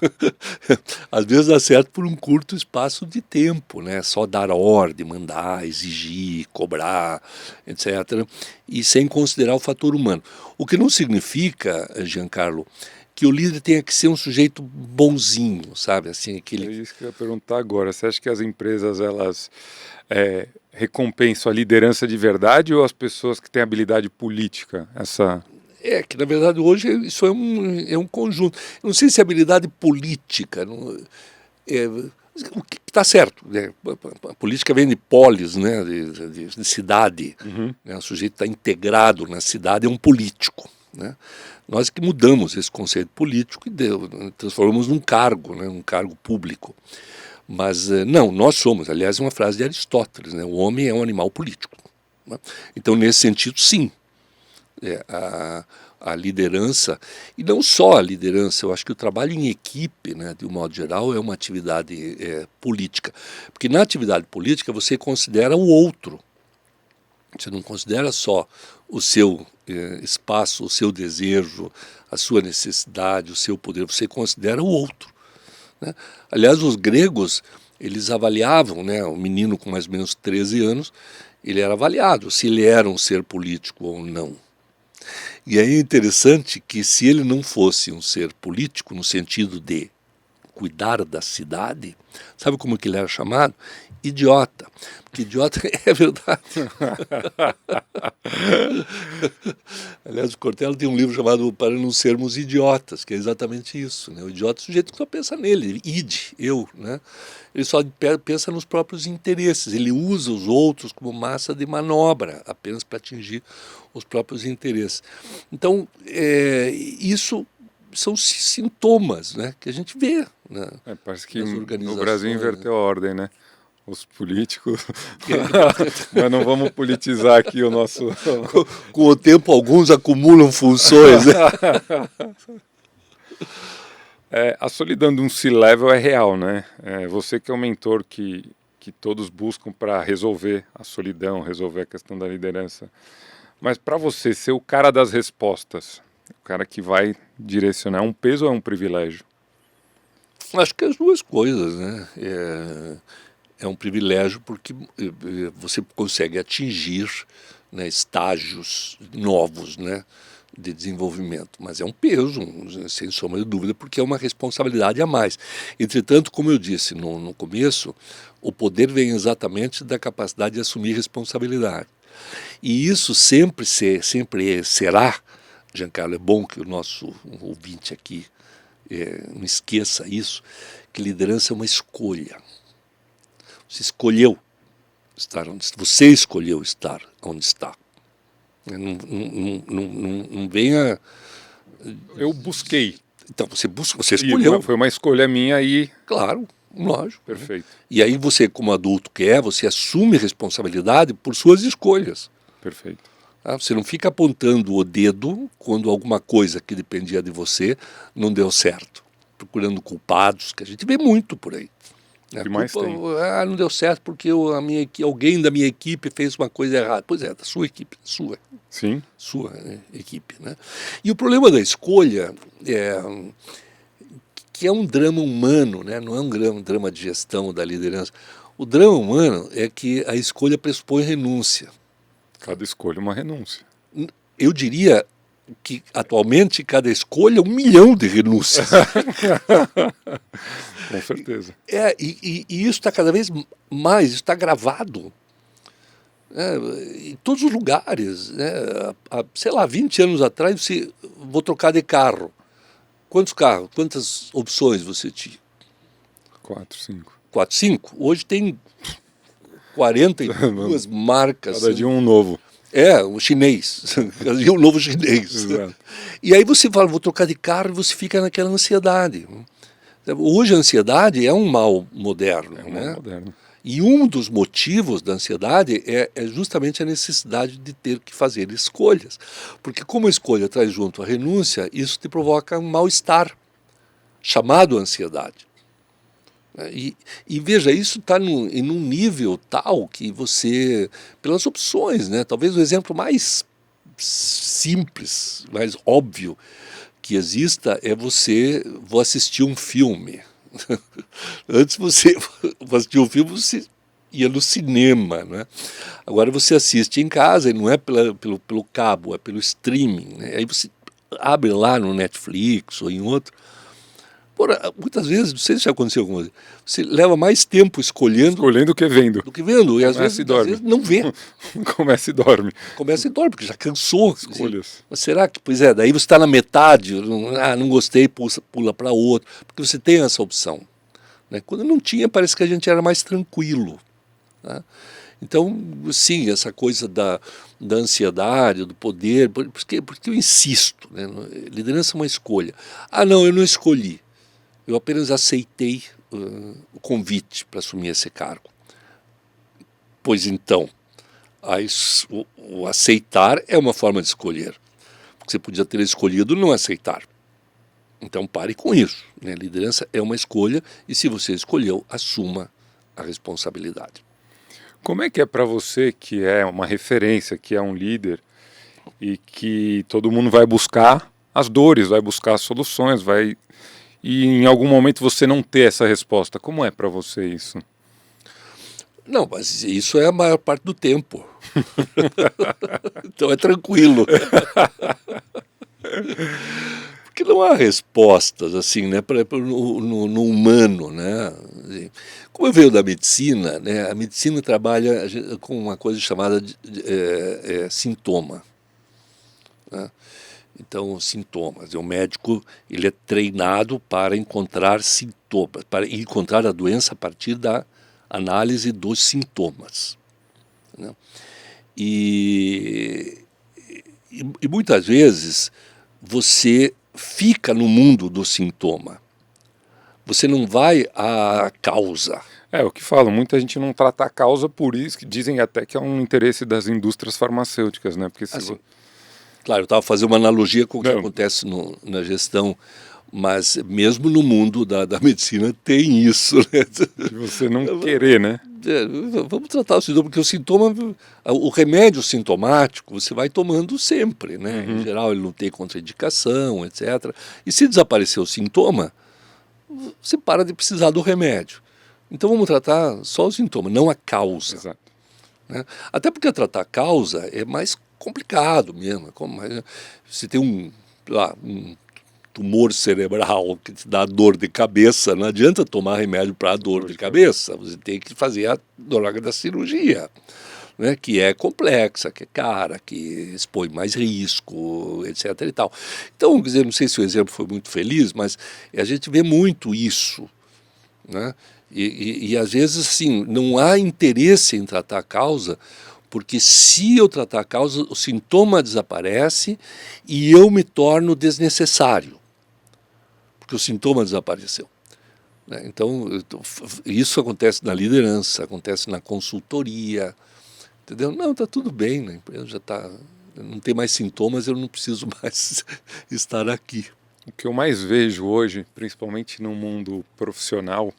Às vezes dá certo por um curto espaço de tempo, né? Só dar ordem, mandar, exigir, cobrar, etc. E sem considerar o fator humano. O que não significa, Giancarlo, que o líder tenha que ser um sujeito bonzinho, sabe? Assim, aquele... É isso que eu ia perguntar agora. Você acha que as empresas, elas recompensam a liderança de verdade ou as pessoas que têm habilidade política? Que na verdade hoje isso é um conjunto. Eu não sei se é habilidade política, o que está certo, né? A política vem de polis, né? de cidade. Né? O sujeito está integrado na cidade, é um político. Né? Nós que mudamos esse conceito político e transformamos num cargo, né? Um cargo público. Mas não, nós somos, aliás, uma frase de Aristóteles, né? O homem é um animal político. Né? Então, nesse sentido, sim. A liderança, e não só a liderança, eu acho que o trabalho em equipe, né, de um modo geral, é uma atividade política. Porque na atividade política você considera o outro. Você não considera só o seu espaço, o seu desejo, a sua necessidade, o seu poder, você considera o outro. Né? Aliás, os gregos, eles avaliavam, né, o menino com mais ou menos 13 anos, ele era avaliado se ele era um ser político ou não. E aí é interessante que se ele não fosse um ser político, no sentido de cuidar da cidade, sabe como que ele era chamado? Idiota. Porque idiota é verdade. Aliás, o Cortella tem um livro chamado Para Não Sermos Idiotas, que é exatamente isso. Né? O idiota é o sujeito que só pensa nele, eu. Né? Ele só pensa nos próprios interesses, ele usa os outros como massa de manobra, apenas para atingir os próprios interesses. Então, isso são sintomas, né, que a gente vê. Né, parece que o Brasil inverteu a ordem, né? Os políticos... Mas não vamos politizar aqui o nosso... Com o tempo, alguns acumulam funções. Né? A solidão de um C-level é real, né? Você que é um mentor que todos buscam para resolver a solidão, resolver a questão da liderança. Mas para você ser o cara das respostas, o cara que vai direcionar, é um peso ou é um privilégio? Acho que as duas coisas, né? É um privilégio porque você consegue atingir, né, estágios novos, né, de desenvolvimento, mas é um peso, sem sombra de dúvida, porque é uma responsabilidade a mais. Entretanto, como eu disse no começo, o poder vem exatamente da capacidade de assumir responsabilidade. E isso sempre será, Giancarlo, é bom que o nosso ouvinte aqui não esqueça isso, que liderança é uma escolha. Você escolheu estar onde está. Não venha... Eu busquei. Então, você escolheu. Foi uma escolha minha e... Claro, lógico. Perfeito. Né? E aí você, como adulto que você assume responsabilidade por suas escolhas. Perfeito. Você não fica apontando o dedo quando alguma coisa que dependia de você não deu certo. Procurando culpados, que a gente vê muito por aí. que mais tem. Não deu certo porque alguém da minha equipe fez uma coisa errada. Pois é, da sua equipe, Sim. sua equipe, né? E o problema da escolha que é um drama humano, né? Não é um drama de gestão da liderança. O drama humano é que a escolha pressupõe renúncia. Cada escolha é uma renúncia. Eu diria que atualmente cada escolha é 1 milhão de renúncias. Com certeza. E isso está cada vez mais, isso está gravado em todos os lugares. Né? Sei lá, 20 anos atrás, vou trocar de carro. Quantos carros, quantas opções você tinha? 4, 5. 4, 5? Hoje tem 42 marcas. Cada dia um novo. O chinês. Cada dia um novo chinês. Exato. E aí você fala, vou trocar de carro, e você fica naquela ansiedade. Hoje a ansiedade é um mal moderno. É um mal moderno. E um dos motivos da ansiedade é justamente a necessidade de ter que fazer escolhas. Porque como a escolha traz junto a renúncia, isso te provoca um mal-estar, chamado ansiedade. E veja, isso está em um nível tal que você, pelas opções, né, talvez o exemplo mais simples, mais óbvio que exista é vou assistir um filme. Antes você assistia um filme, você ia no cinema, né? Agora você assiste em casa e não é pelo cabo, é pelo streaming, né? Aí você abre lá no Netflix ou em outro. Muitas vezes, não sei se já aconteceu com você, você leva mais tempo escolhendo que vendo. do que vendo, e às vezes não vê. Começa e dorme. Começa e dorme, porque já cansou. Escolhas. Mas será que, pois é, daí você está na metade, não gostei, pula para outro, porque você tem essa opção. Né? Quando não tinha, parece que a gente era mais tranquilo. Né? Então, sim, essa coisa da ansiedade, do poder, porque eu insisto, né? Liderança é uma escolha. Não, eu não escolhi. Eu apenas aceitei o convite para assumir esse cargo. Pois então, o aceitar é uma forma de escolher. Você podia ter escolhido não aceitar. Então pare com isso. Né? Liderança é uma escolha e se você escolheu, assuma a responsabilidade. Como é que é para você, que é uma referência, que é um líder e que todo mundo vai buscar as dores, vai buscar as soluções, e em algum momento você não ter essa resposta? Como é para você isso? Não, mas isso é a maior parte do tempo. Então é tranquilo. Porque não há respostas assim, né, no humano, né? Como eu venho da medicina, né, a medicina trabalha com uma coisa chamada de sintoma. Né? Então, sintomas. O médico ele é treinado para encontrar sintomas, para encontrar a doença a partir da análise dos sintomas. Né? E muitas vezes você fica no mundo do sintoma. Você não vai à causa. É o que falam, muita gente não trata a causa, por isso que dizem até que é um interesse das indústrias farmacêuticas, né? Porque Claro, eu estava fazendo uma analogia com o que acontece na gestão, mas mesmo no mundo da medicina tem isso. Né? De você não querer, né? Vamos tratar o sintoma, porque o remédio sintomático você vai tomando sempre, né? Em geral ele não tem contraindicação, etc. E se desaparecer o sintoma, você para de precisar do remédio. Então vamos tratar só o sintoma, não a causa. Exato. Né? Até porque tratar a causa é mais complicado mesmo. Você tem um tumor cerebral que te dá dor de cabeça, não adianta tomar remédio para dor de cabeça, você tem que fazer a droga da cirurgia, né, que é complexa, que é cara, que expõe mais risco, etc. e tal. Então, quer dizer, não sei se o exemplo foi muito feliz, mas a gente vê muito isso. Né? E às vezes, assim, não há interesse em tratar a causa, porque se eu tratar a causa, o sintoma desaparece e eu me torno desnecessário, porque o sintoma desapareceu. Né? Então, isso acontece na liderança, acontece na consultoria, entendeu? Não, está tudo bem, né? A empresa já está, não tem mais sintomas, eu não preciso mais estar aqui. O que eu mais vejo hoje, principalmente no mundo profissional,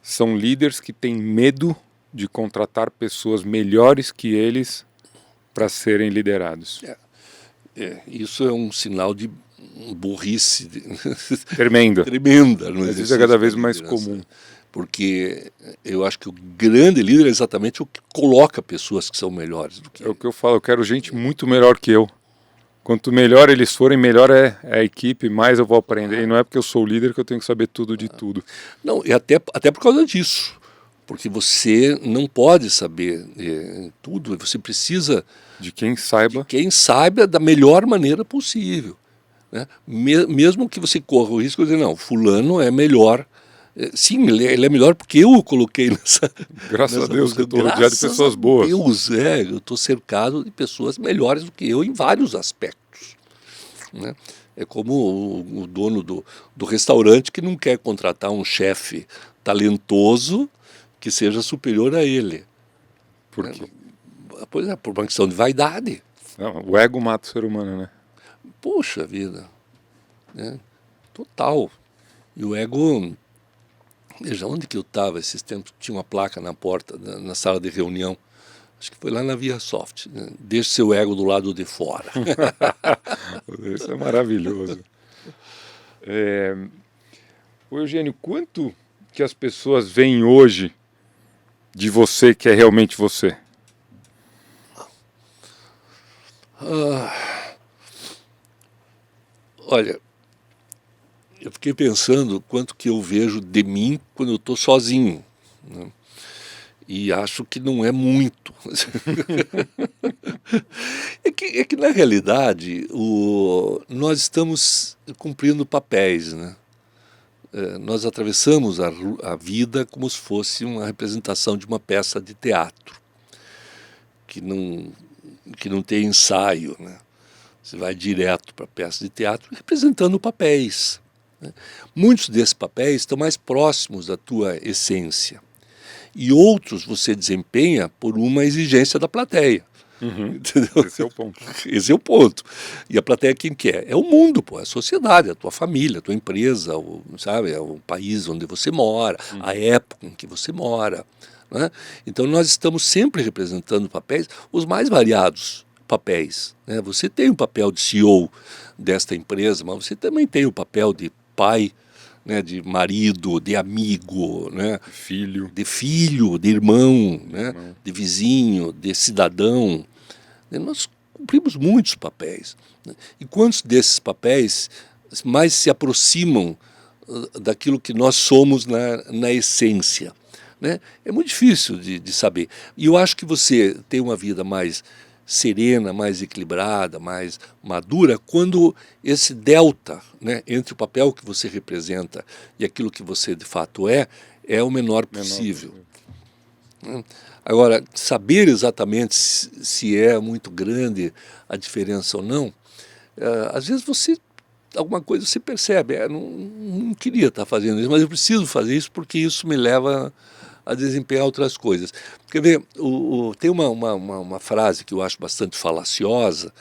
são líderes que têm medo de contratar pessoas melhores que eles para serem liderados. Isso é um sinal de burrice Tremenda. tremenda. Mas isso é cada vez mais comum. Porque eu acho que o grande líder é exatamente o que coloca pessoas que são melhores do que É o que eu falo, eu quero gente muito melhor que eu. Quanto melhor eles forem, melhor é a equipe, mais eu vou aprender. E não é porque eu sou o líder que eu tenho que saber tudo de tudo. Não, e até por causa disso. Porque você não pode saber tudo, você precisa De quem saiba. de quem saiba da melhor maneira possível. Né? Mesmo que você corra o risco de dizer, não, fulano é melhor. Sim, ele é melhor porque eu o coloquei nessa... Graças a Deus que eu estou rodeado de Graças pessoas a boas. Deus, eu estou cercado de pessoas melhores do que eu em vários aspectos. Né? É como o dono do restaurante que não quer contratar um chefe talentoso que seja superior a ele. Por quê? Pois é, por uma questão de vaidade. Não, o ego mata o ser humano, né? Poxa vida. Né? Total. E o ego... Veja, onde que eu estava esses tempos? Tinha uma placa na porta, na sala de reunião. Acho que foi lá na ViaSoft. Né? Deixe seu ego do lado de fora. Isso é maravilhoso. Ô Eugênio, quanto que as pessoas veem hoje de você que é realmente você? Olha, eu fiquei pensando quanto que eu vejo de mim quando eu estou sozinho. Né? E acho que não é muito. É que na realidade, nós estamos cumprindo papéis, né? Nós atravessamos a vida como se fosse uma representação de uma peça de teatro, que não tem ensaio, né? Você vai direto para a peça de teatro representando papéis. Né? Muitos desses papéis estão mais próximos da tua essência. E outros você desempenha por uma exigência da plateia. Entendeu? Esse é o ponto. Esse é o ponto. E a plateia quem quer? É o mundo, pô, é a sociedade, a tua família, a tua empresa, sabe? É o país onde você mora, a época em que você mora. Né? Então nós estamos sempre representando papéis, os mais variados papéis. Né? Você tem o papel de CEO desta empresa, mas você também tem o papel de pai, né, de marido, de amigo, né, Filho. de irmão, né, de vizinho, de cidadão. Nós cumprimos muitos papéis. Né? E quantos desses papéis mais se aproximam daquilo que nós somos na essência? Né? É muito difícil de saber. E eu acho que você tem uma vida mais serena, mais equilibrada, mais madura, quando esse delta, né, entre o papel que você representa e aquilo que você de fato é o menor possível. Agora, saber exatamente se é muito grande a diferença ou não, às vezes alguma coisa você percebe, não queria estar fazendo isso, mas eu preciso fazer isso porque isso me leva a desempenhar outras coisas. Quer ver, tem uma frase que eu acho bastante falaciosa,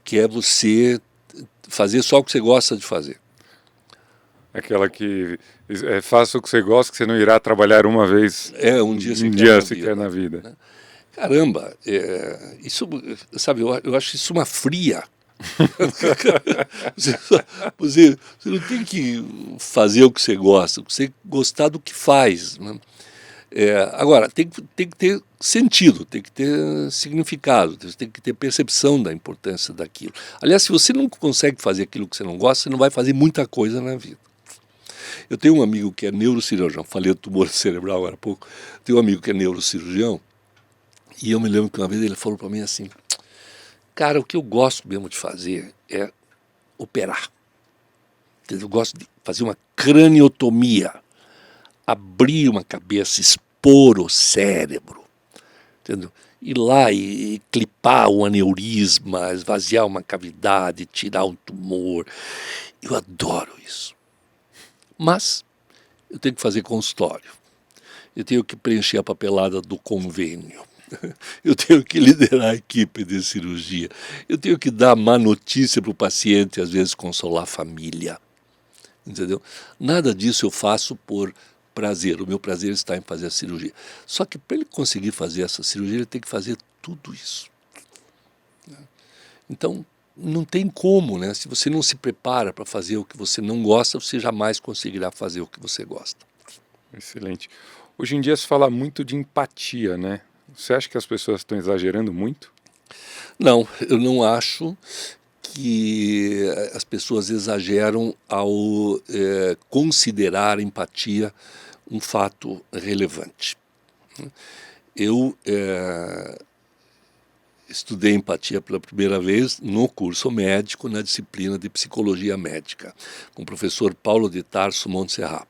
que é você fazer só o que você gosta de fazer. Aquela que faça o que você gosta, que você não irá trabalhar uma vez Um dia sequer na vida. Né? Caramba, isso, sabe, eu acho isso uma fria. Você não tem que fazer o que você gosta, você gostar do que faz. Né? Agora, tem que ter sentido, tem que ter significado, tem que ter percepção da importância daquilo. Aliás, se você não consegue fazer aquilo que você não gosta, você não vai fazer muita coisa na vida. Eu tenho um amigo que é neurocirurgião, falei do tumor cerebral agora há pouco, tenho um amigo que é neurocirurgião, e eu me lembro que uma vez ele falou para mim assim, cara, o que eu gosto mesmo de fazer é operar. Eu gosto de fazer uma craniotomia, abrir uma cabeça, expor o cérebro, entendeu? Ir lá e clipar o aneurisma, esvaziar uma cavidade, tirar um tumor. Eu adoro isso. Mas eu tenho que fazer consultório, eu tenho que preencher a papelada do convênio, eu tenho que liderar a equipe de cirurgia, eu tenho que dar má notícia para o paciente, às vezes consolar a família. Entendeu? Nada disso eu faço por prazer, o meu prazer está em fazer a cirurgia. Só que para ele conseguir fazer essa cirurgia, ele tem que fazer tudo isso. Então, não tem como, né? Se você não se prepara para fazer o que você não gosta, você jamais conseguirá fazer o que você gosta. Excelente. Hoje em dia se fala muito de empatia, né? Você acha que as pessoas estão exagerando muito? Não, eu não acho que as pessoas exageram ao considerar a empatia um fato relevante. Eu estudei empatia pela primeira vez no curso médico, na disciplina de psicologia médica, com o professor Paulo de Tarso Montserrat,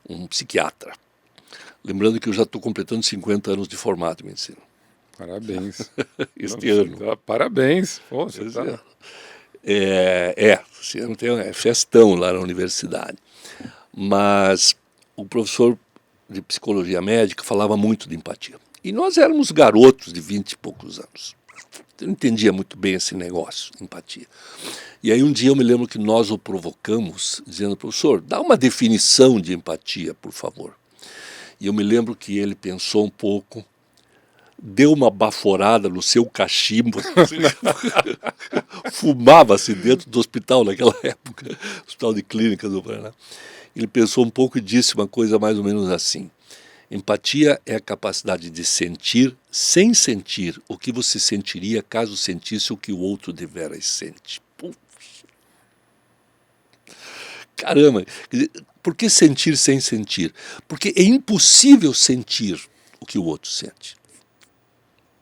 um psiquiatra. Lembrando que eu já estou completando 50 anos de formado em medicina. Parabéns. Este ano. Parabéns. Pô, você tá... Esse ano tem festão lá na universidade. Mas o professor de psicologia médica falava muito de empatia. E nós éramos garotos de 20 e poucos anos. Eu não entendia muito bem esse negócio, empatia. E aí um dia eu me lembro que nós o provocamos, dizendo, professor, dá uma definição de empatia, por favor. E eu me lembro que ele pensou um pouco, deu uma baforada no seu cachimbo, fumava-se dentro do hospital naquela época, Hospital de Clínicas do Paraná. Ele pensou um pouco e disse uma coisa mais ou menos assim: empatia é a capacidade de sentir sem sentir o que você sentiria caso sentisse o que o outro deveras sente. Puxa. Caramba, por que sentir sem sentir? Porque é impossível sentir o que o outro sente.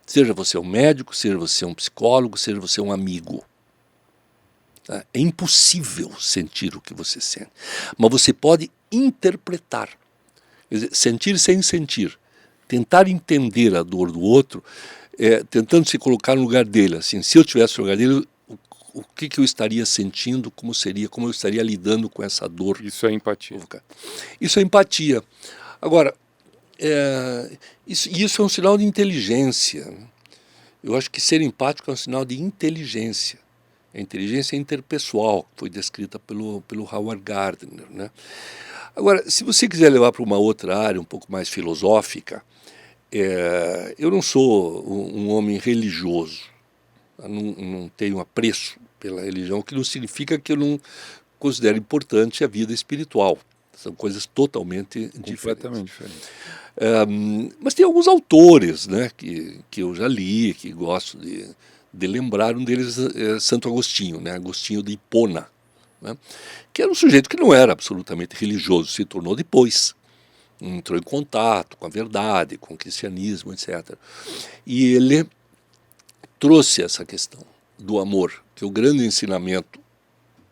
Seja você um médico, seja você um psicólogo, seja você um amigo. É impossível sentir o que você sente. Mas você pode interpretar. Quer dizer, sentir sem sentir. Tentar entender a dor do outro, tentando se colocar no lugar dele. Assim, se eu estivesse no lugar dele, o que eu estaria sentindo, como eu estaria lidando com essa dor. Isso é empatia. Isso é empatia. Agora, isso é um sinal de inteligência. Eu acho que ser empático é um sinal de inteligência. A inteligência interpessoal, que foi descrita pelo Howard Gardner, né? Agora, se você quiser levar para uma outra área um pouco mais filosófica, eu não sou um homem religioso. Eu não tenho apreço pela religião, o que não significa que eu não considero importante a vida espiritual. São coisas totalmente completamente diferentes. Mas tem alguns autores, né, que eu já li, que gosto de lembrar. Um deles é Santo Agostinho, né, Agostinho de Hipona, né, que era um sujeito que não era absolutamente religioso, se tornou depois, entrou em contato com a verdade, com o cristianismo, etc. E ele trouxe essa questão do amor, que o grande ensinamento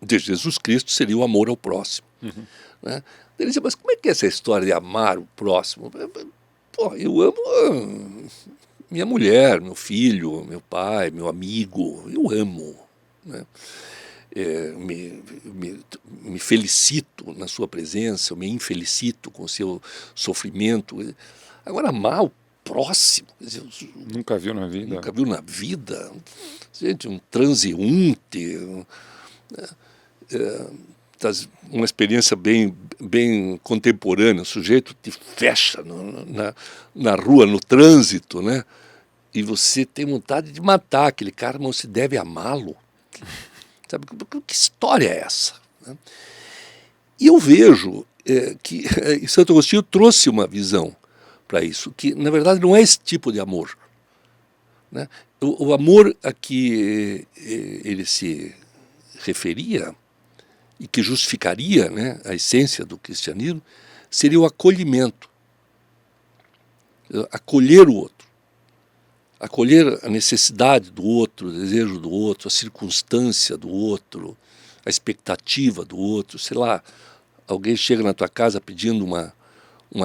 de Jesus Cristo seria o amor ao próximo. Uhum. Né? Ele dizia, mas como é que é essa história de amar o próximo? Pô, eu amo minha mulher, meu filho, meu pai, meu amigo, eu amo. Né? Me felicito na sua presença, eu me infelicito com o seu sofrimento. Agora, amar o próximo, quer dizer, nunca viu na vida. Nunca viu na vida. Gente, um transeunte, uma experiência bem contemporânea. O sujeito te fecha na rua, no trânsito, né? E você tem vontade de matar aquele cara, mas você deve amá-lo. Sabe, que história é essa? E eu vejo que Santo Agostinho trouxe uma visão para isso, que na verdade não é esse tipo de amor. Né? O amor a que ele se referia e que justificaria, né, a essência do cristianismo seria o acolhimento. Acolher o outro. Acolher a necessidade do outro, o desejo do outro, a circunstância do outro, a expectativa do outro. Sei lá, alguém chega na tua casa pedindo uma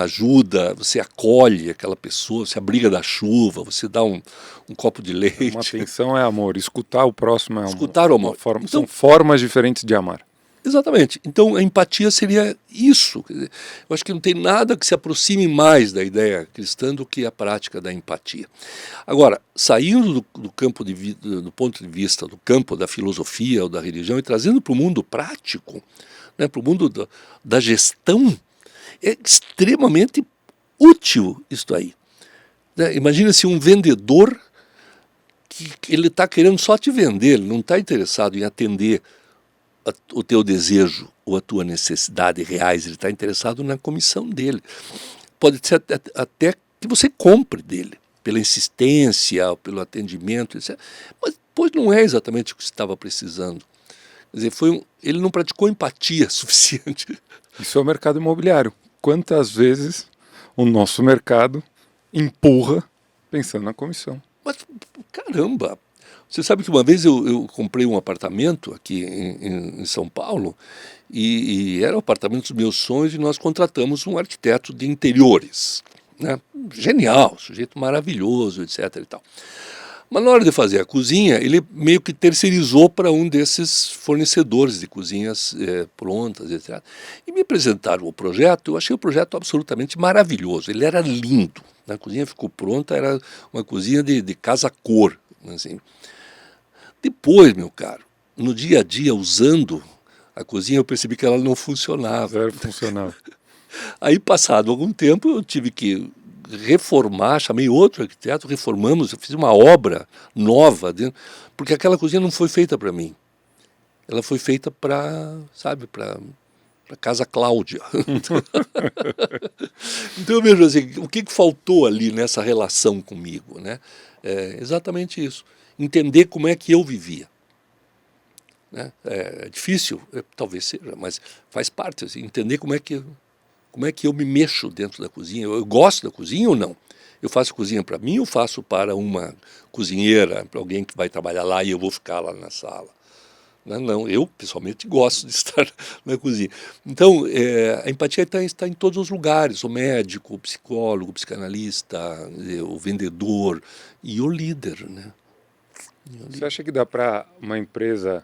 ajuda, você acolhe aquela pessoa, você abriga da chuva, você dá um copo de leite. Uma atenção é amor, escutar o próximo é amor. Escutar o amor. Então, são formas diferentes de amar. Exatamente. Então a empatia seria isso. Eu acho que não tem nada que se aproxime mais da ideia cristã do que a prática da empatia. Agora, saindo do campo do ponto de vista do campo da filosofia ou da religião e trazendo para o mundo prático, né, para o mundo da gestão, é extremamente útil isso aí. Né? Imagina se um vendedor que ele está querendo só te vender, ele não está interessado em atender o teu desejo ou a tua necessidade reais, ele está interessado na comissão dele. Pode ser até que você compre dele, pela insistência, pelo atendimento, etc. Mas depois não é exatamente o que você estava precisando. Quer dizer, ele não praticou empatia suficiente. Isso é o mercado imobiliário. Quantas vezes o nosso mercado empurra pensando na comissão? Mas, caramba, você sabe que uma vez eu comprei um apartamento aqui em São Paulo e era o apartamento dos meus sonhos e nós contratamos um arquiteto de interiores. Né? Genial, sujeito maravilhoso, etc. e tal. Mas na hora de fazer a cozinha, ele meio que terceirizou para um desses fornecedores de cozinhas prontas, etc. E me apresentaram o projeto, eu achei o projeto absolutamente maravilhoso, ele era lindo. A cozinha ficou pronta, era uma cozinha de casa-cor. Assim. Depois, meu caro, no dia a dia, usando a cozinha, eu percebi que ela não funcionava. Zero funcionava. Aí, passado algum tempo, eu tive que reformar, chamei outro arquiteto, reformamos, eu fiz uma obra nova, porque aquela cozinha não foi feita para mim. Ela foi feita para, sabe, para Casa Cláudia. Então eu vejo assim, o que faltou ali nessa relação comigo, né? É exatamente isso. Entender como é que eu vivia. Né? É difícil, talvez seja, mas faz parte. Assim, entender como é que eu me mexo dentro da cozinha. Eu gosto da cozinha ou não? Eu faço cozinha para mim ou faço para uma cozinheira, para alguém que vai trabalhar lá e eu vou ficar lá na sala? Não, eu pessoalmente gosto de estar na cozinha. Então, a empatia está em todos os lugares, o médico, o psicólogo, o psicanalista, o vendedor e o líder. Né? Você acha que dá para uma empresa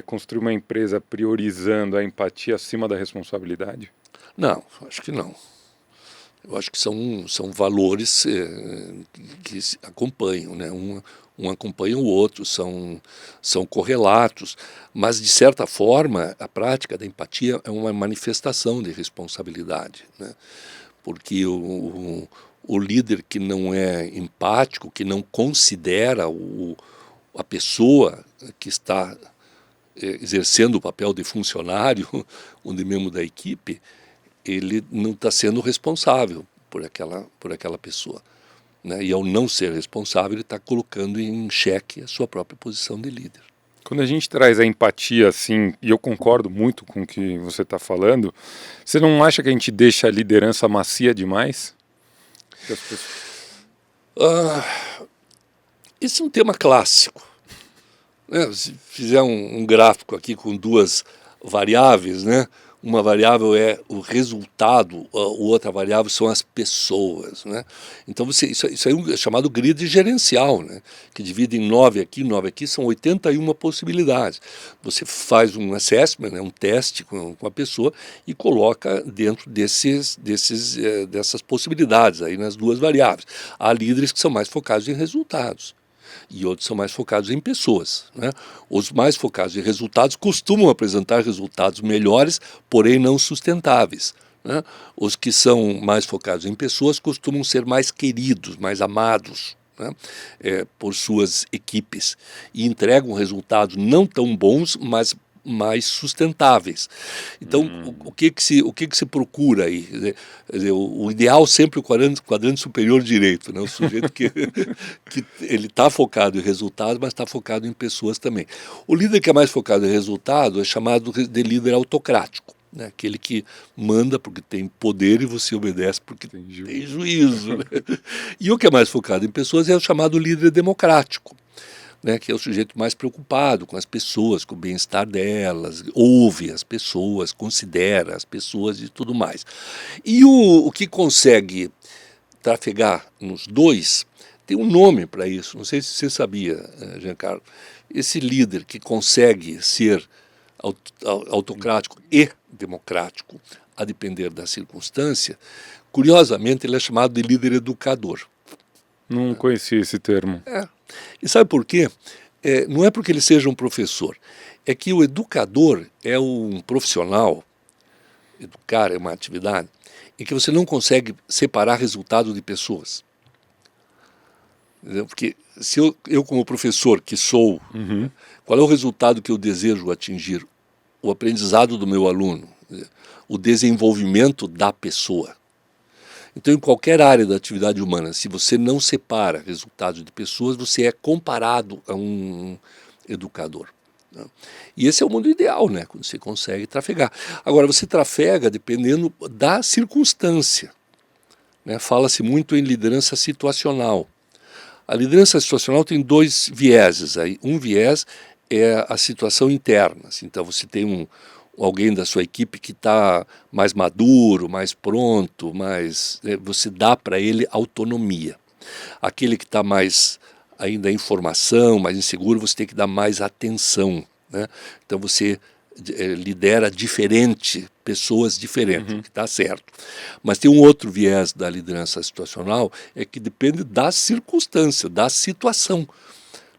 construir uma empresa priorizando a empatia acima da responsabilidade? Não, acho que não. Eu acho que são valores que se acompanham, né? Um acompanha o outro, são correlatos, mas, de certa forma, a prática da empatia é uma manifestação de responsabilidade. Né? Porque o líder que não é empático, que não considera a pessoa que está exercendo o papel de funcionário ou de membro da equipe, ele não está sendo responsável por aquela pessoa. Né? E ao não ser responsável, ele está colocando em xeque a sua própria posição de líder. Quando a gente traz a empatia assim, e eu concordo muito com o que você está falando, você não acha que a gente deixa a liderança macia demais? Esse é um tema clássico. Né? Se fizer um gráfico aqui com duas variáveis, né? Uma variável é o resultado, a outra variável são as pessoas. Né? Então isso aí é chamado grid gerencial, né? Que divide em 9 aqui, são 81 possibilidades. Você faz um assessment, né? Um teste com a pessoa e coloca dentro dessas possibilidades aí nas duas variáveis. Há líderes que são mais focados em resultados. E outros são mais focados em pessoas. Né? Os mais focados em resultados costumam apresentar resultados melhores, porém não sustentáveis. Né? Os que são mais focados em pessoas costumam ser mais queridos, mais amados, né? Por suas equipes e entregam resultados não tão bons, mas mais sustentáveis. Então, o que se procura aí? Quer dizer, o ideal sempre é o quadrante superior direito, né? O sujeito que ele está focado em resultados, mas está focado em pessoas também. O líder que é mais focado em resultado é chamado de líder autocrático. Né? Aquele que manda porque tem poder e você obedece porque tem juízo. Né? E o que é mais focado em pessoas é o chamado líder democrático. Né, que é o sujeito mais preocupado com as pessoas, com o bem-estar delas, ouve as pessoas, considera as pessoas e tudo mais. E o que consegue trafegar nos dois, tem um nome para isso, não sei se você sabia, Giancarlo. Esse líder que consegue ser autocrático e democrático, a depender da circunstância, curiosamente ele é chamado de líder educador. Não conhecia esse termo. E sabe por quê? Não é porque ele seja um professor, é que o educador é um profissional Educar é uma atividade em que você não consegue separar resultado de pessoas. Entendeu? Porque se eu como professor que sou, qual é o resultado que eu desejo atingir? O aprendizado do meu aluno, o desenvolvimento da pessoa. Então, em qualquer área da atividade humana, se você não separa resultados de pessoas, você é comparado a um educador. Né? E esse é o mundo ideal, né? Quando você consegue trafegar. Agora, você trafega dependendo da circunstância. Né? Fala-se muito em liderança situacional. A liderança situacional tem dois vieses. Aí. Um viés é a situação interna. Então, você tem alguém da sua equipe que está mais maduro, mais pronto, você dá para ele autonomia. Aquele que está mais ainda em formação, mais inseguro, você tem que dar mais atenção. Né? Então você lidera diferente, pessoas diferentes, que está certo. Mas tem um outro viés da liderança situacional, é que depende da circunstância, da situação.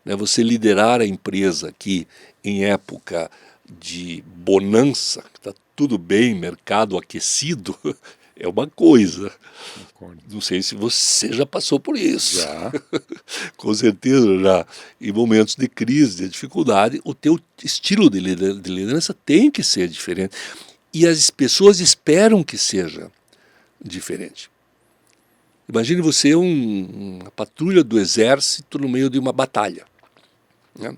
Né? Você liderar a empresa aqui em época de bonança, que está tudo bem, mercado aquecido, é uma coisa. Concordo. Não sei se você já passou por isso. Já. Com certeza já. Em momentos de crise, de dificuldade, o teu estilo de liderança tem que ser diferente. E as pessoas esperam que seja diferente. Imagine você uma patrulha do exército no meio de uma batalha. Né?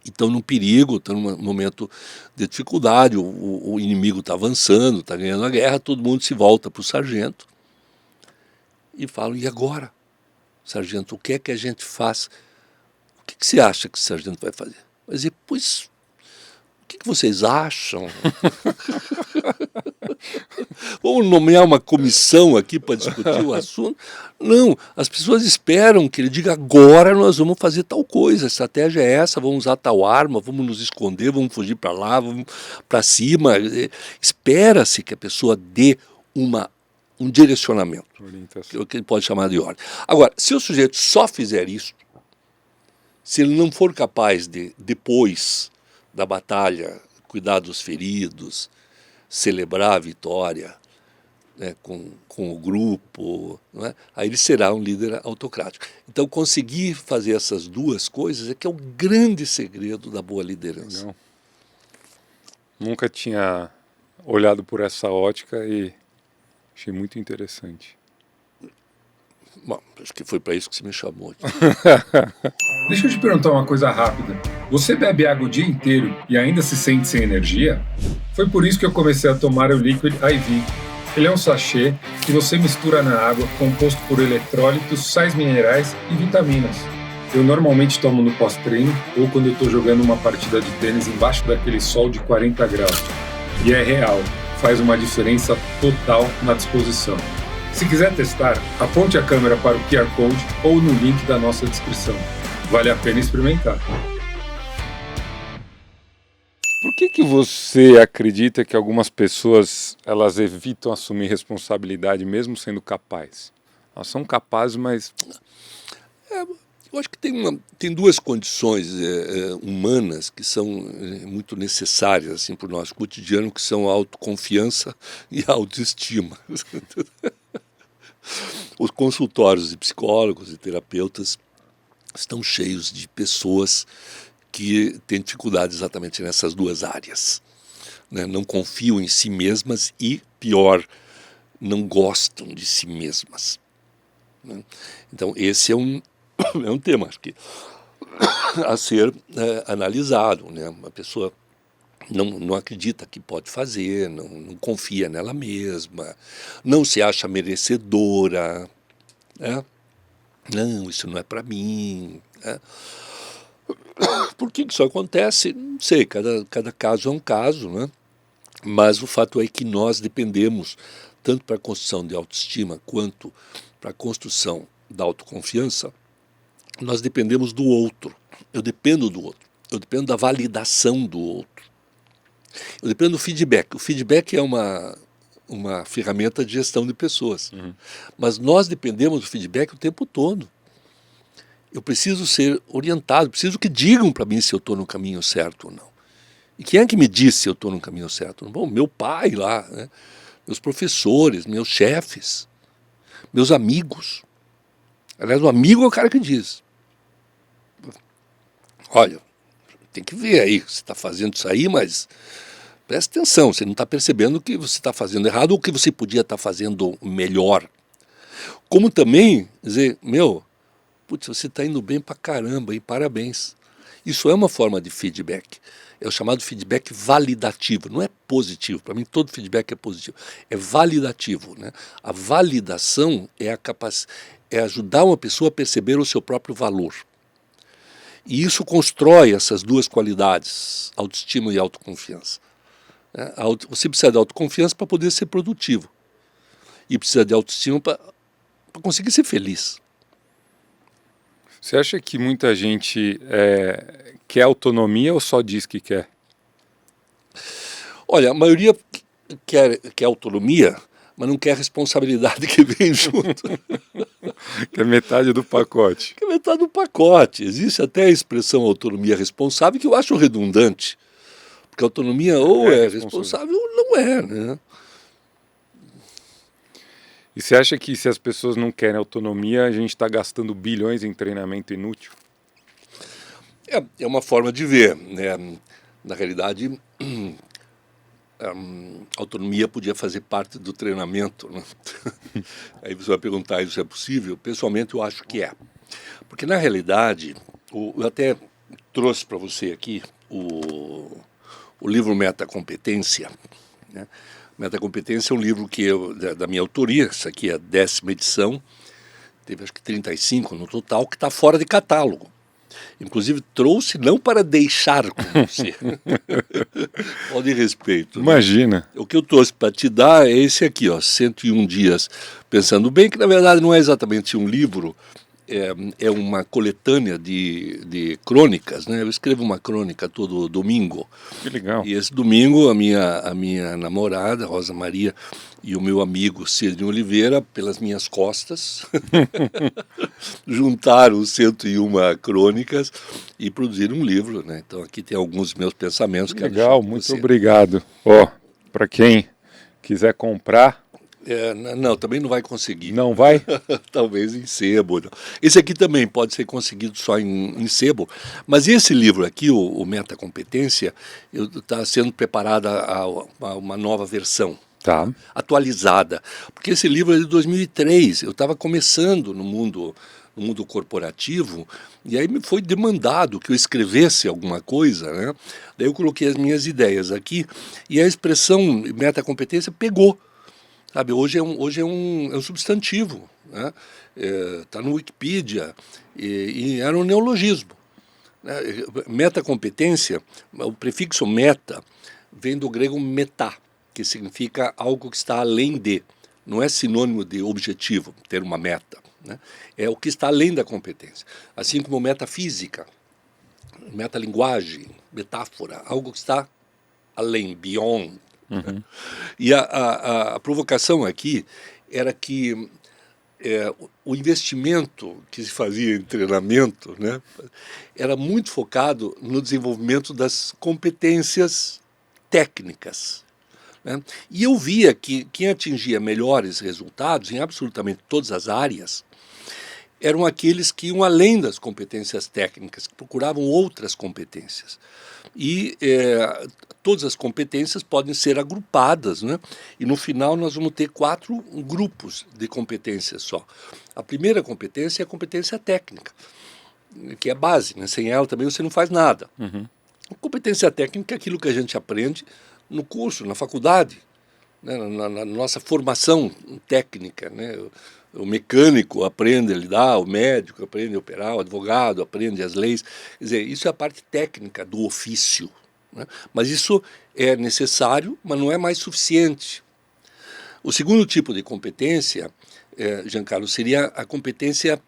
Estão num perigo, estão num momento de dificuldade, o inimigo está avançando, está ganhando a guerra, todo mundo se volta para o sargento e falam, e agora? Sargento, o que é que a gente faz? O que você acha que o sargento vai fazer? Vai dizer, pois, o que vocês acham? Vamos nomear uma comissão aqui para discutir o assunto? Não, as pessoas esperam que ele diga, agora nós vamos fazer tal coisa, a estratégia é essa, vamos usar tal arma, vamos nos esconder, vamos fugir para lá, vamos para cima. Espera-se que a pessoa dê um direcionamento, o que ele pode chamar de ordem. Agora, se o sujeito só fizer isso, se ele não for capaz de, depois da batalha, cuidar dos feridos, celebrar a vitória, né, com o grupo, não é? Aí ele será um líder autocrático. Então, conseguir fazer essas duas coisas é que é o grande segredo da boa liderança. Legal. Nunca tinha olhado por essa ótica e achei muito interessante. Bom, acho que foi para isso que você me chamou. Deixa eu te perguntar uma coisa rápida. Você bebe água o dia inteiro e ainda se sente sem energia? Foi por isso que eu comecei a tomar o Liquid IV. Ele é um sachê que você mistura na água, composto por eletrólitos, sais minerais e vitaminas. Eu normalmente tomo no pós-treino ou quando eu estou jogando uma partida de tênis embaixo daquele sol de 40 graus. E é real, faz uma diferença total na disposição. Se quiser testar, aponte a câmera para o QR Code ou no link da nossa descrição. Vale a pena experimentar. Por que você acredita que algumas pessoas elas evitam assumir responsabilidade mesmo sendo capazes? Elas são capazes, mas... Eu acho que tem duas condições humanas que são muito necessárias assim, para o nosso cotidiano, que são a autoconfiança e a autoestima. Os consultórios de psicólogos e terapeutas estão cheios de pessoas que têm dificuldade exatamente nessas duas áreas. Né? Não confiam em si mesmas e, pior, não gostam de si mesmas. Né? Então, esse é um tema, acho que, a ser analisado. Né? Uma pessoa não acredita que pode fazer, não confia nela mesma, não se acha merecedora. Né? Não, isso não é para mim. Né? Por que isso acontece? Não sei, cada caso é um caso, né? Mas o fato é que nós dependemos, tanto para a construção de autoestima quanto para a construção da autoconfiança, nós dependemos do outro. Eu dependo do outro. Eu dependo da validação do outro. Eu dependo do feedback. O feedback é uma ferramenta de gestão de pessoas. Mas nós dependemos do feedback o tempo todo. Eu preciso ser orientado, preciso que digam para mim se eu estou no caminho certo ou não. E quem é que me disse se eu estou no caminho certo? Bom, meu pai lá, né? Meus professores, meus chefes, meus amigos. Aliás, o amigo é o cara que diz. Olha, tem que ver aí, você está fazendo isso aí, mas presta atenção, você não está percebendo que você está fazendo errado ou que você podia estar fazendo melhor. Como também dizer, putz, você está indo bem pra caramba, e parabéns. Isso é uma forma de feedback. É o chamado feedback validativo, não é positivo. Para mim, todo feedback é positivo. É validativo, né? A validação é ajudar uma pessoa a perceber o seu próprio valor. E isso constrói essas duas qualidades, autoestima e autoconfiança. Você precisa de autoconfiança para poder ser produtivo. E precisa de autoestima para conseguir ser feliz. Você acha que muita gente quer autonomia ou só diz que quer? Olha, a maioria quer autonomia, mas não quer a responsabilidade que vem junto. Que é metade do pacote. Que é metade do pacote. Existe até a expressão autonomia responsável, que eu acho redundante. Porque autonomia ou é responsável ou não é, né? E você acha que se as pessoas não querem autonomia, a gente está gastando bilhões em treinamento inútil? É uma forma de ver, né? Na realidade, a autonomia podia fazer parte do treinamento, né? Aí você vai perguntar, isso é possível? Pessoalmente, eu acho que é. Porque, na realidade, eu até trouxe para você aqui o livro Metacompetência, né? Metacompetência é um livro da minha autoria, isso aqui é a 10ª edição, teve acho que 35 no total, que está fora de catálogo. Inclusive trouxe não para deixar com você, só de respeito. Imagina. Né? O que eu trouxe para te dar é esse aqui, ó, 101 dias pensando bem, que na verdade não é exatamente um livro, é uma coletânea de crônicas, né? Eu escrevo uma crônica todo domingo. Que legal. E esse domingo a minha namorada, Rosa Maria, e o meu amigo Sidney Oliveira, pelas minhas costas, juntaram 101 crônicas e produziram um livro, né? Então aqui tem alguns meus pensamentos. Que legal, muito obrigado. Para quem quiser comprar... não, também não vai conseguir. Não vai? Talvez em sebo. Não. Esse aqui também pode ser conseguido só em sebo. Mas esse livro aqui, o Metacompetência, está sendo preparada uma nova versão. Tá. Atualizada. Porque esse livro é de 2003. Eu estava começando no mundo corporativo, e aí me foi demandado que eu escrevesse alguma coisa, né? Daí eu coloquei as minhas ideias aqui, e a expressão metacompetência pegou. Sabe, hoje é um substantivo, né? Tá no Wikipedia, e era um neologismo. Né? Metacompetência, o prefixo meta vem do grego metá, que significa algo que está além de. Não é sinônimo de objetivo, ter uma meta. Né? É o que está além da competência. Assim como metafísica, metalinguagem, metáfora, algo que está além, beyond. Uhum. E a provocação aqui era que o investimento que se fazia em treinamento, né, era muito focado no desenvolvimento das competências técnicas. Né? E eu via que quem atingia melhores resultados em absolutamente todas as áreas eram aqueles que iam além das competências técnicas, que procuravam outras competências. E todas as competências podem ser agrupadas, né? E no final nós vamos ter 4 grupos de competências só. A primeira competência é a competência técnica, que é a base, né? Sem ela também você não faz nada. Uhum. A competência técnica é aquilo que a gente aprende no curso, na faculdade, né? na nossa formação técnica, né? O mecânico aprende a lidar, o médico aprende a operar, o advogado aprende as leis. Quer dizer, isso é a parte técnica do ofício. Né? Mas isso é necessário, mas não é mais suficiente. O segundo tipo de competência, Giancarlo, seria a competência,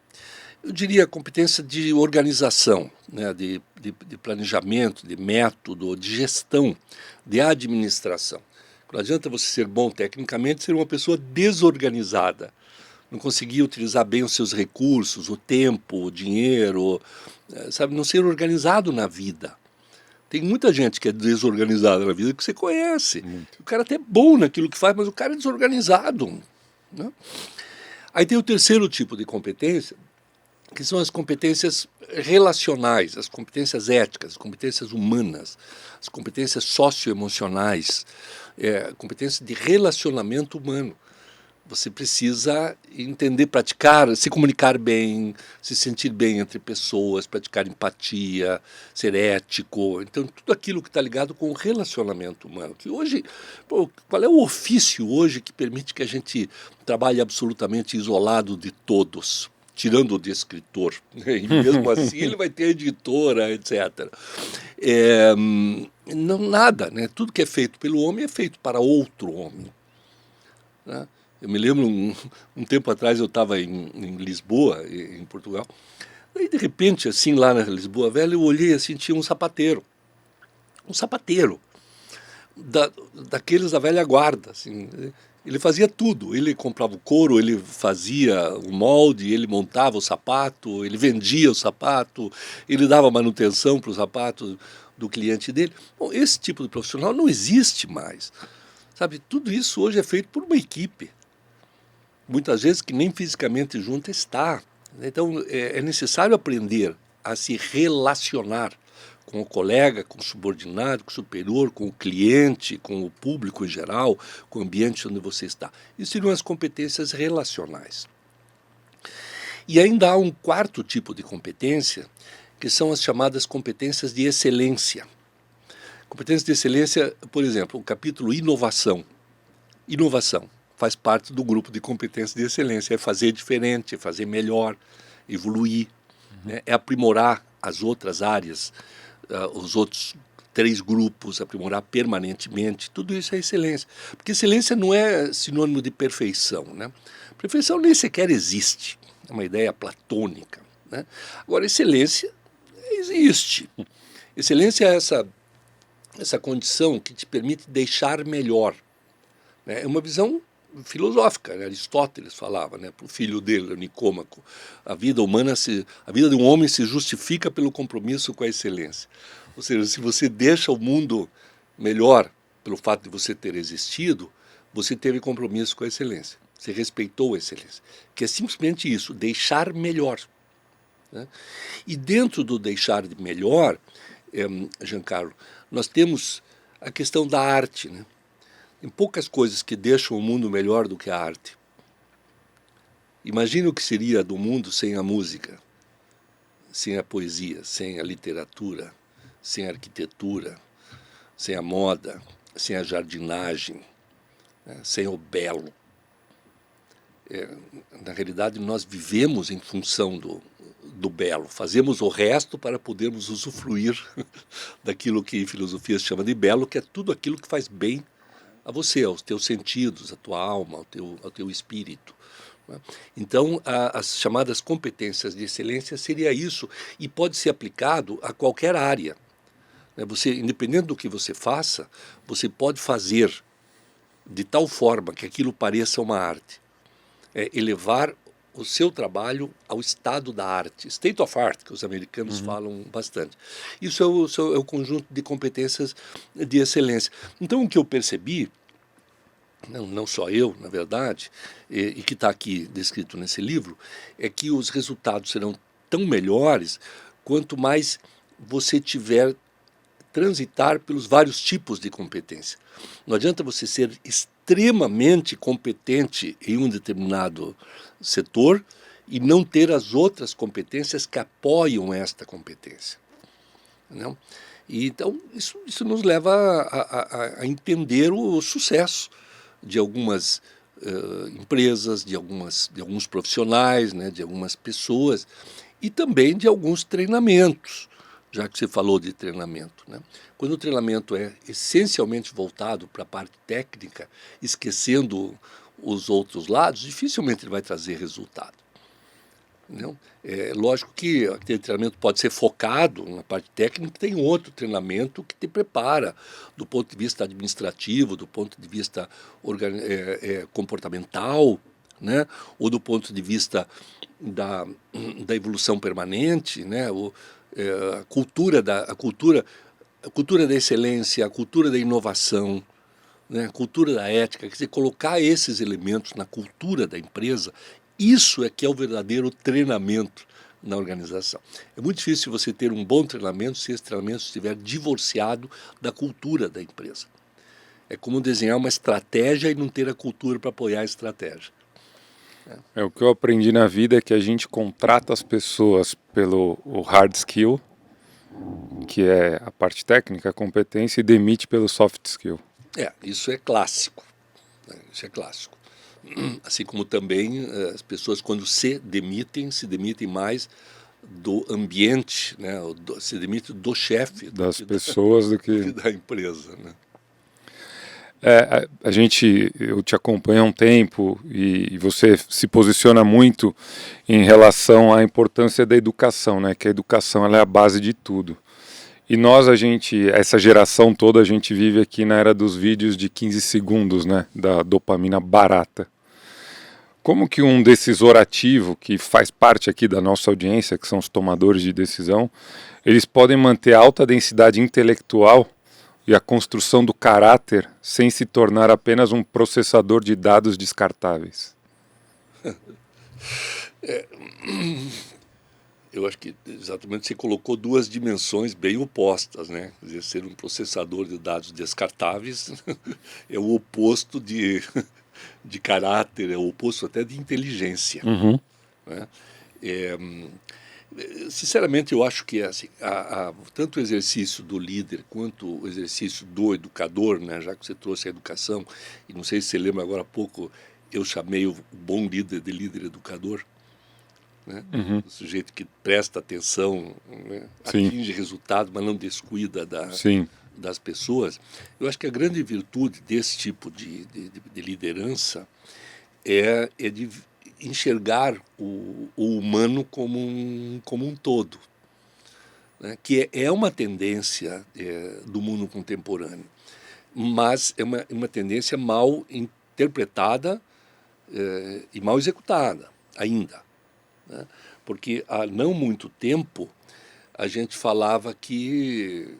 eu diria a competência de organização, né? de planejamento, de método, de gestão, de administração. Não adianta você ser bom tecnicamente, ser uma pessoa desorganizada. Não conseguir utilizar bem os seus recursos, o tempo, o dinheiro, sabe, não ser organizado na vida. Tem muita gente que é desorganizada na vida que você conhece. Muito. O cara até é bom naquilo que faz, mas o cara é desorganizado, né? Aí tem o terceiro tipo de competência, que são as competências relacionais, as competências éticas, as competências humanas, as competências socioemocionais, competências de relacionamento humano. Você precisa entender, praticar, se comunicar bem, se sentir bem entre pessoas, praticar empatia, ser ético. Então, tudo aquilo que está ligado com o relacionamento humano. Que hoje, qual é o ofício hoje que permite que a gente trabalhe absolutamente isolado de todos? Tirando o de escritor, né? E mesmo assim ele vai ter editora, etc. Não nada, né? Tudo que é feito pelo homem é feito para outro homem, né? Eu me lembro, um tempo atrás eu estava em Lisboa, em Portugal, e de repente, assim, lá na Lisboa Velha, eu olhei assim, tinha um sapateiro, daqueles da velha guarda, assim. Ele fazia tudo, ele comprava o couro, ele fazia o molde, ele montava o sapato, ele vendia o sapato, ele dava manutenção para o sapato do cliente dele. Bom, esse tipo de profissional não existe mais, sabe? Tudo isso hoje é feito por uma equipe, muitas vezes que nem fisicamente junta está. Então é necessário aprender a se relacionar com o colega, com o subordinado, com o superior, com o cliente, com o público em geral, com o ambiente onde você está. Isso seriam as competências relacionais. E ainda há um quarto tipo de competência, que são as chamadas competências de excelência. Competências de excelência, por exemplo, o capítulo inovação. Inovação faz parte do grupo de competências de excelência, é fazer diferente, é fazer melhor, evoluir, né? É aprimorar as outras áreas, os outros 3 grupos, aprimorar permanentemente, tudo isso é excelência. Porque excelência não é sinônimo de perfeição, né? Perfeição nem sequer existe, é uma ideia platônica, né? Agora, excelência existe. Excelência é essa condição que te permite deixar melhor, né? É uma visão filosófica, né? Aristóteles falava, né, para o filho dele, Nicômaco, a vida de um homem se justifica pelo compromisso com a excelência. Ou seja, se você deixa o mundo melhor pelo fato de você ter existido, você teve compromisso com a excelência, você respeitou a excelência, que é simplesmente isso, deixar melhor, né? E dentro do deixar de melhor, Giancarlo, nós temos a questão da arte, né? Tem poucas coisas que deixam o mundo melhor do que a arte. Imagina o que seria do mundo sem a música, sem a poesia, sem a literatura, sem a arquitetura, sem a moda, sem a jardinagem, né? Sem o belo. Na realidade, nós vivemos em função do belo, fazemos o resto para podermos usufruir daquilo que em filosofia se chama de belo, que é tudo aquilo que faz bem a você, aos teus sentidos, à tua alma, ao teu espírito, né? Então, as chamadas competências de excelência seria isso, e pode ser aplicado a qualquer área, né? Você, independente do que você faça, você pode fazer de tal forma que aquilo pareça uma arte, elevar o seu trabalho ao estado da arte, state of art, que os americanos falam bastante. Isso é o conjunto de competências de excelência. Então, o que eu percebi, não só eu, na verdade, e que está aqui descrito nesse livro, é que os resultados serão tão melhores quanto mais você tiver transitar pelos vários tipos de competência. Não adianta você ser extremamente competente em um determinado setor e não ter as outras competências que apoiam esta competência, não? E então isso nos leva a entender o sucesso de algumas empresas, de alguns profissionais, né, de algumas pessoas e também de alguns treinamentos, já que você falou de treinamento, né? Quando o treinamento é essencialmente voltado para a parte técnica, esquecendo os outros lados, dificilmente ele vai trazer resultado, não? É lógico que aquele treinamento pode ser focado na parte técnica, tem outro treinamento que te prepara do ponto de vista administrativo, do ponto de vista comportamental, né? Ou do ponto de vista da evolução permanente, né? A cultura a cultura da excelência, a cultura da inovação, né, a cultura da ética, quer dizer, colocar esses elementos na cultura da empresa, isso é que é o verdadeiro treinamento na organização. É muito difícil você ter um bom treinamento se esse treinamento estiver divorciado da cultura da empresa. É como desenhar uma estratégia e não ter a cultura para apoiar a estratégia. O que eu aprendi na vida é que a gente contrata as pessoas pelo o hard skill, que é a parte técnica, a competência, e demite pelo soft skill. Isso é clássico. Isso é clássico. Assim como também as pessoas, quando se demitem mais do ambiente, né? Se demite do chefe. Das pessoas do que da empresa, né? Eu te acompanho há um tempo e você se posiciona muito em relação à importância da educação, né? Que a educação ela é a base de tudo. E essa geração toda, a gente vive aqui na era dos vídeos de 15 segundos, né? Da dopamina barata. Como que um decisor ativo, que faz parte aqui da nossa audiência, que são os tomadores de decisão, eles podem manter alta densidade intelectual e a construção do caráter sem se tornar apenas um processador de dados descartáveis? Eu acho que exatamente você colocou duas dimensões bem opostas, né? Quer dizer, ser um processador de dados descartáveis é o oposto de caráter, é o oposto até de inteligência. Uhum. Né? Sinceramente, eu acho que assim, tanto o exercício do líder quanto o exercício do educador, né, já que você trouxe a educação, e não sei se você lembra agora há pouco, eu chamei o bom líder de líder educador, né? Uhum. O sujeito que presta atenção, né, atinge resultado, mas não descuida das pessoas. Eu acho que a grande virtude desse tipo de liderança é de enxergar o humano como um todo, né? Que é uma tendência do mundo contemporâneo, mas é uma tendência mal interpretada e mal executada ainda, né? Porque há não muito tempo a gente falava que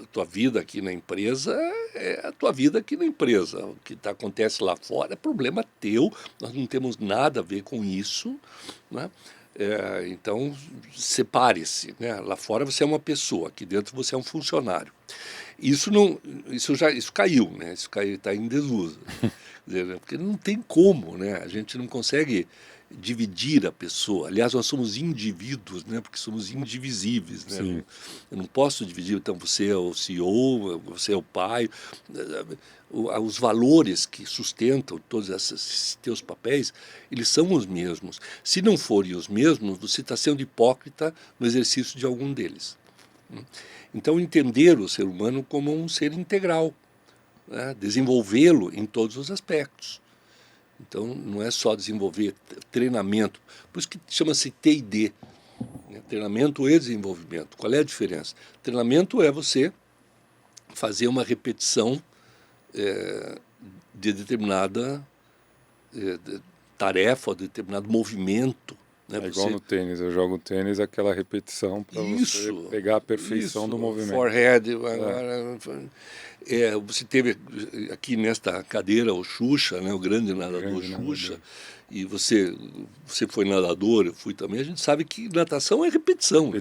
a tua vida aqui na empresa é a tua vida aqui na empresa. O que acontece lá fora é problema teu, nós não temos nada a ver com isso, né? Então, separe-se, né? Lá fora você é uma pessoa, aqui dentro você é um funcionário. Isso caiu, né? Isso está em desuso. Porque não tem como, né? A gente não consegue dividir a pessoa. Aliás, nós somos indivíduos, né? Porque somos indivisíveis, né? Sim. Eu não posso dividir, então você é o CEO, você é o pai. Os valores que sustentam todos esses teus papéis, eles são os mesmos. Se não forem os mesmos, você está sendo hipócrita no exercício de algum deles. Então, entender o ser humano como um ser integral, né? Desenvolvê-lo em todos os aspectos. Então, não é só desenvolver treinamento, por isso que chama-se T&D, né? Treinamento e desenvolvimento. Qual é a diferença? Treinamento é você fazer uma repetição de determinada tarefa, de determinado movimento. Né? Igual no tênis, eu jogo tênis, aquela repetição para você pegar a perfeição do movimento. Forehead, agora, você teve aqui nesta cadeira o Xuxa, né, o grande nadador Xuxa, e você foi nadador, eu fui também, a gente sabe que natação é repetição. Né?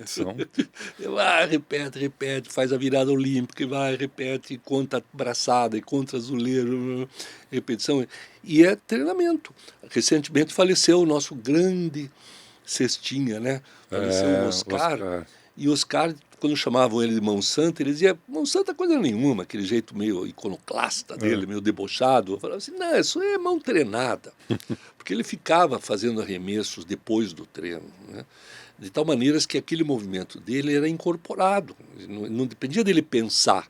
Vai, repete, faz a virada olímpica, vai, repete, conta a braçada, e conta azuleiro, repetição, e é treinamento. Recentemente faleceu o nosso grande cestinha, né? Faleceu o Oscar. E o Oscar, quando chamavam ele de Mão Santa, ele dizia, Mão Santa coisa nenhuma, aquele jeito meio iconoclasta dele, meio debochado. Eu falava assim, não, isso é mão treinada. Porque ele ficava fazendo arremessos depois do treino, né? De tal maneira que aquele movimento dele era incorporado. Não dependia dele pensar.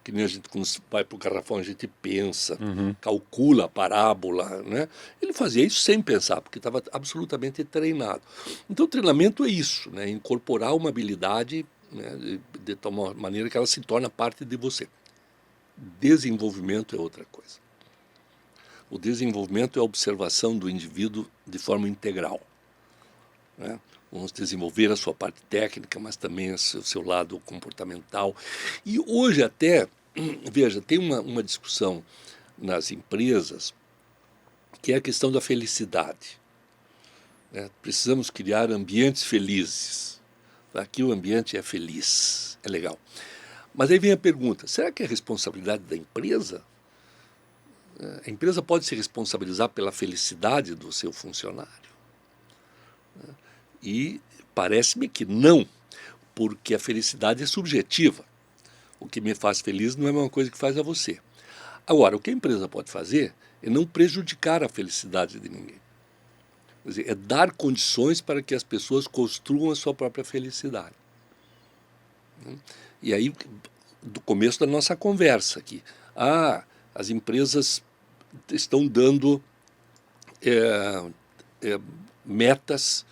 Que nem a gente, quando vai para o garrafão, a gente pensa, calcula a parábola, né? Ele fazia isso sem pensar, porque estava absolutamente treinado. Então, o treinamento é isso, né? Incorporar uma habilidade, né? De tal maneira que ela se torna parte de você. Desenvolvimento é outra coisa. O desenvolvimento é a observação do indivíduo de forma integral, né? vamos desenvolver a sua parte técnica, mas também o seu lado comportamental. E hoje até, veja, tem uma discussão nas empresas que é a questão da felicidade. Né? Precisamos criar ambientes felizes. Aqui o ambiente é feliz, é legal. Mas aí vem a pergunta, será que é responsabilidade da empresa? A empresa pode se responsabilizar pela felicidade do seu funcionário? E parece-me que não, porque a felicidade é subjetiva. O que me faz feliz não é a mesma coisa que faz a você. Agora, o que a empresa pode fazer é não prejudicar a felicidade de ninguém. Quer dizer, é dar condições para que as pessoas construam a sua própria felicidade. E aí, do começo da nossa conversa aqui, as empresas estão dando metas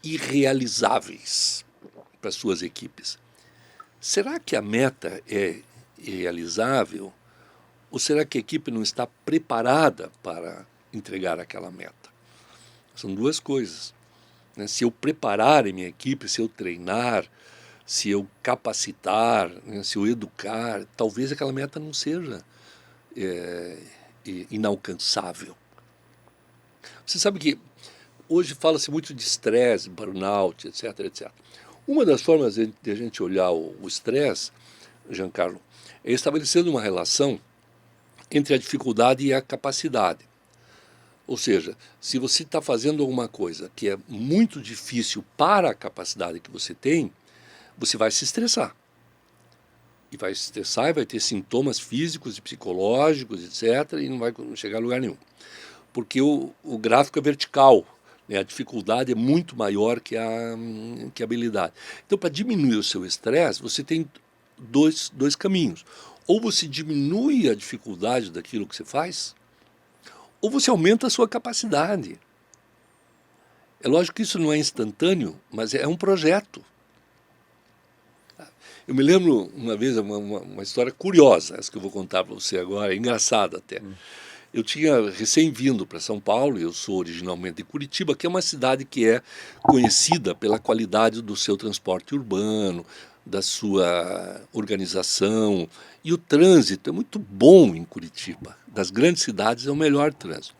irrealizáveis para suas equipes. Será que a meta é realizável? Ou será que a equipe não está preparada para entregar aquela meta? São duas coisas. Né? Se eu preparar a minha equipe, se eu treinar, se eu capacitar, né? Se eu educar, talvez aquela meta não seja inalcançável. Você sabe que hoje fala-se muito de estresse, burnout, etc, etc. Uma das formas de a gente olhar o estresse, Giancarlo, é estabelecendo uma relação entre a dificuldade e a capacidade. Ou seja, se você está fazendo alguma coisa que é muito difícil para a capacidade que você tem, você vai se estressar. E vai se estressar e vai ter sintomas físicos e psicológicos, etc., e não vai chegar a lugar nenhum. Porque o gráfico é vertical. A dificuldade é muito maior que a habilidade. Então, para diminuir o seu estresse, você tem dois caminhos. Ou você diminui a dificuldade daquilo que você faz, ou você aumenta a sua capacidade. É lógico que isso não é instantâneo, mas é um projeto. Eu me lembro uma vez, uma história curiosa, essa que eu vou contar para você agora, é engraçada até. Eu tinha recém-vindo para São Paulo, eu sou originalmente de Curitiba, que é uma cidade que é conhecida pela qualidade do seu transporte urbano, da sua organização, e o trânsito é muito bom em Curitiba. Das grandes cidades é o melhor trânsito.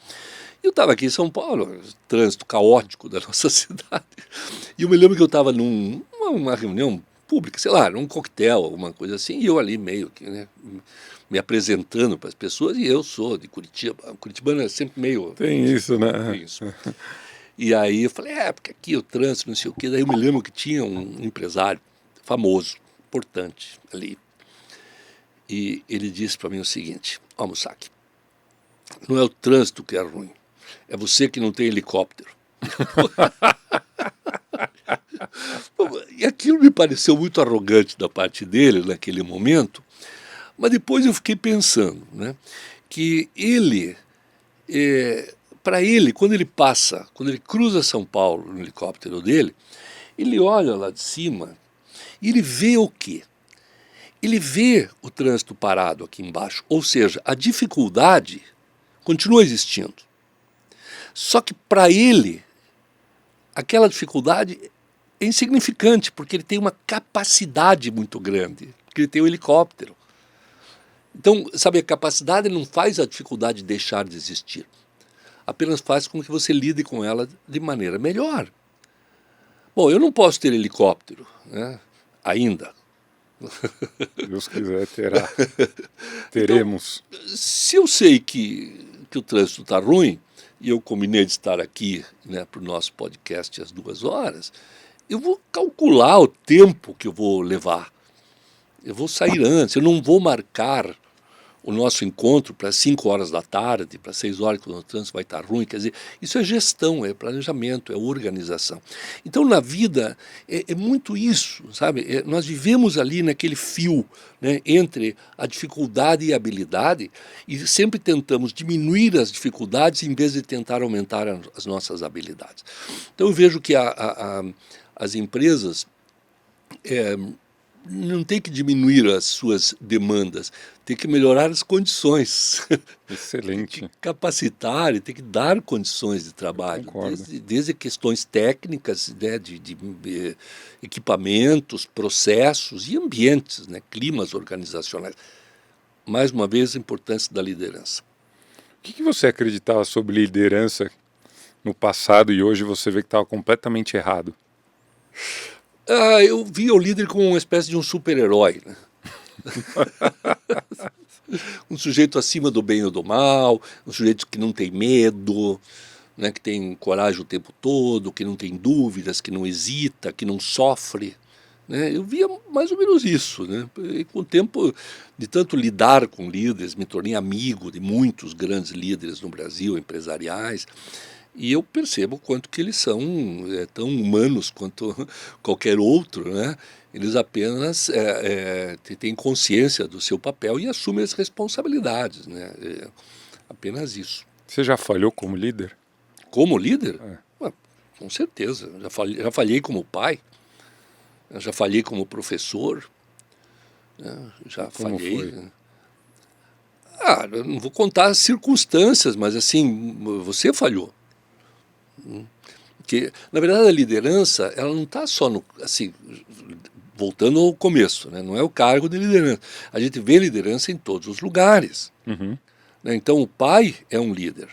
Eu estava aqui em São Paulo, trânsito caótico da nossa cidade, e eu me lembro que eu estava numa reunião pública, sei lá, num coquetel, alguma coisa assim, e eu ali meio que, né, me apresentando para as pessoas, e eu sou de Curitiba. O curitibano é sempre meio... Tem isso, né? Tem isso. E aí eu falei, porque aqui o trânsito, não sei o quê. Daí eu me lembro que tinha um empresário famoso, importante ali. E ele disse para mim o seguinte, Moussaki, não é o trânsito que é ruim, é você que não tem helicóptero. E aquilo me pareceu muito arrogante da parte dele naquele momento, mas depois eu fiquei pensando, né, que ele, para ele, quando ele cruza São Paulo no helicóptero dele, ele olha lá de cima e ele vê o quê? Ele vê o trânsito parado aqui embaixo, ou seja, a dificuldade continua existindo. Só que para ele, aquela dificuldade é insignificante, porque ele tem uma capacidade muito grande, porque ele tem um helicóptero. Então, sabe, a capacidade não faz a dificuldade deixar de existir. Apenas faz com que você lide com ela de maneira melhor. Bom, eu não posso ter helicóptero, né, ainda. Deus quiser, teremos. Então, se eu sei que o trânsito está ruim, e eu combinei de estar aqui, né, para o nosso podcast às 2 horas, eu vou calcular o tempo que eu vou levar. Eu vou sair antes, eu não vou marcar o nosso encontro para 5 horas da tarde, para 6 horas, quando o trânsito vai estar ruim. Quer dizer, isso é gestão, é planejamento, é organização. Então, na vida, é muito isso, sabe? Nós vivemos ali naquele fio, né, entre a dificuldade e a habilidade, e sempre tentamos diminuir as dificuldades em vez de tentar aumentar as nossas habilidades. Então, eu vejo que as empresas não tem que diminuir as suas demandas, tem que melhorar as condições. Excelente. Tem que capacitar e tem que dar condições de trabalho, desde questões técnicas, né, de equipamentos, processos e ambientes, né, climas organizacionais. Mais uma vez, a importância da liderança. O que você acreditava sobre liderança no passado e hoje você vê que estava completamente errado? Eu via o líder como uma espécie de um super-herói, né? Um sujeito acima do bem ou do mal, um sujeito que não tem medo, né, que tem coragem o tempo todo, que não tem dúvidas, que não hesita, que não sofre. Né? Eu via mais ou menos isso. Né? E com o tempo de tanto lidar com líderes, me tornei amigo de muitos grandes líderes no Brasil, empresariais, e eu percebo o quanto que eles são tão humanos quanto qualquer outro, né? Eles apenas têm consciência do seu papel e assumem as responsabilidades, né? Apenas isso. Você já falhou como líder? Como líder? Com certeza. Já falhei como pai, já falhei como professor, né? Já Como falhei. foi? Né? Eu não vou contar as circunstâncias, mas assim, você falhou. Porque, na verdade, a liderança, ela não está só no, assim, voltando ao começo, né? Não é o cargo de liderança. A gente vê liderança em todos os lugares. Uhum. Né? Então, o pai é um líder.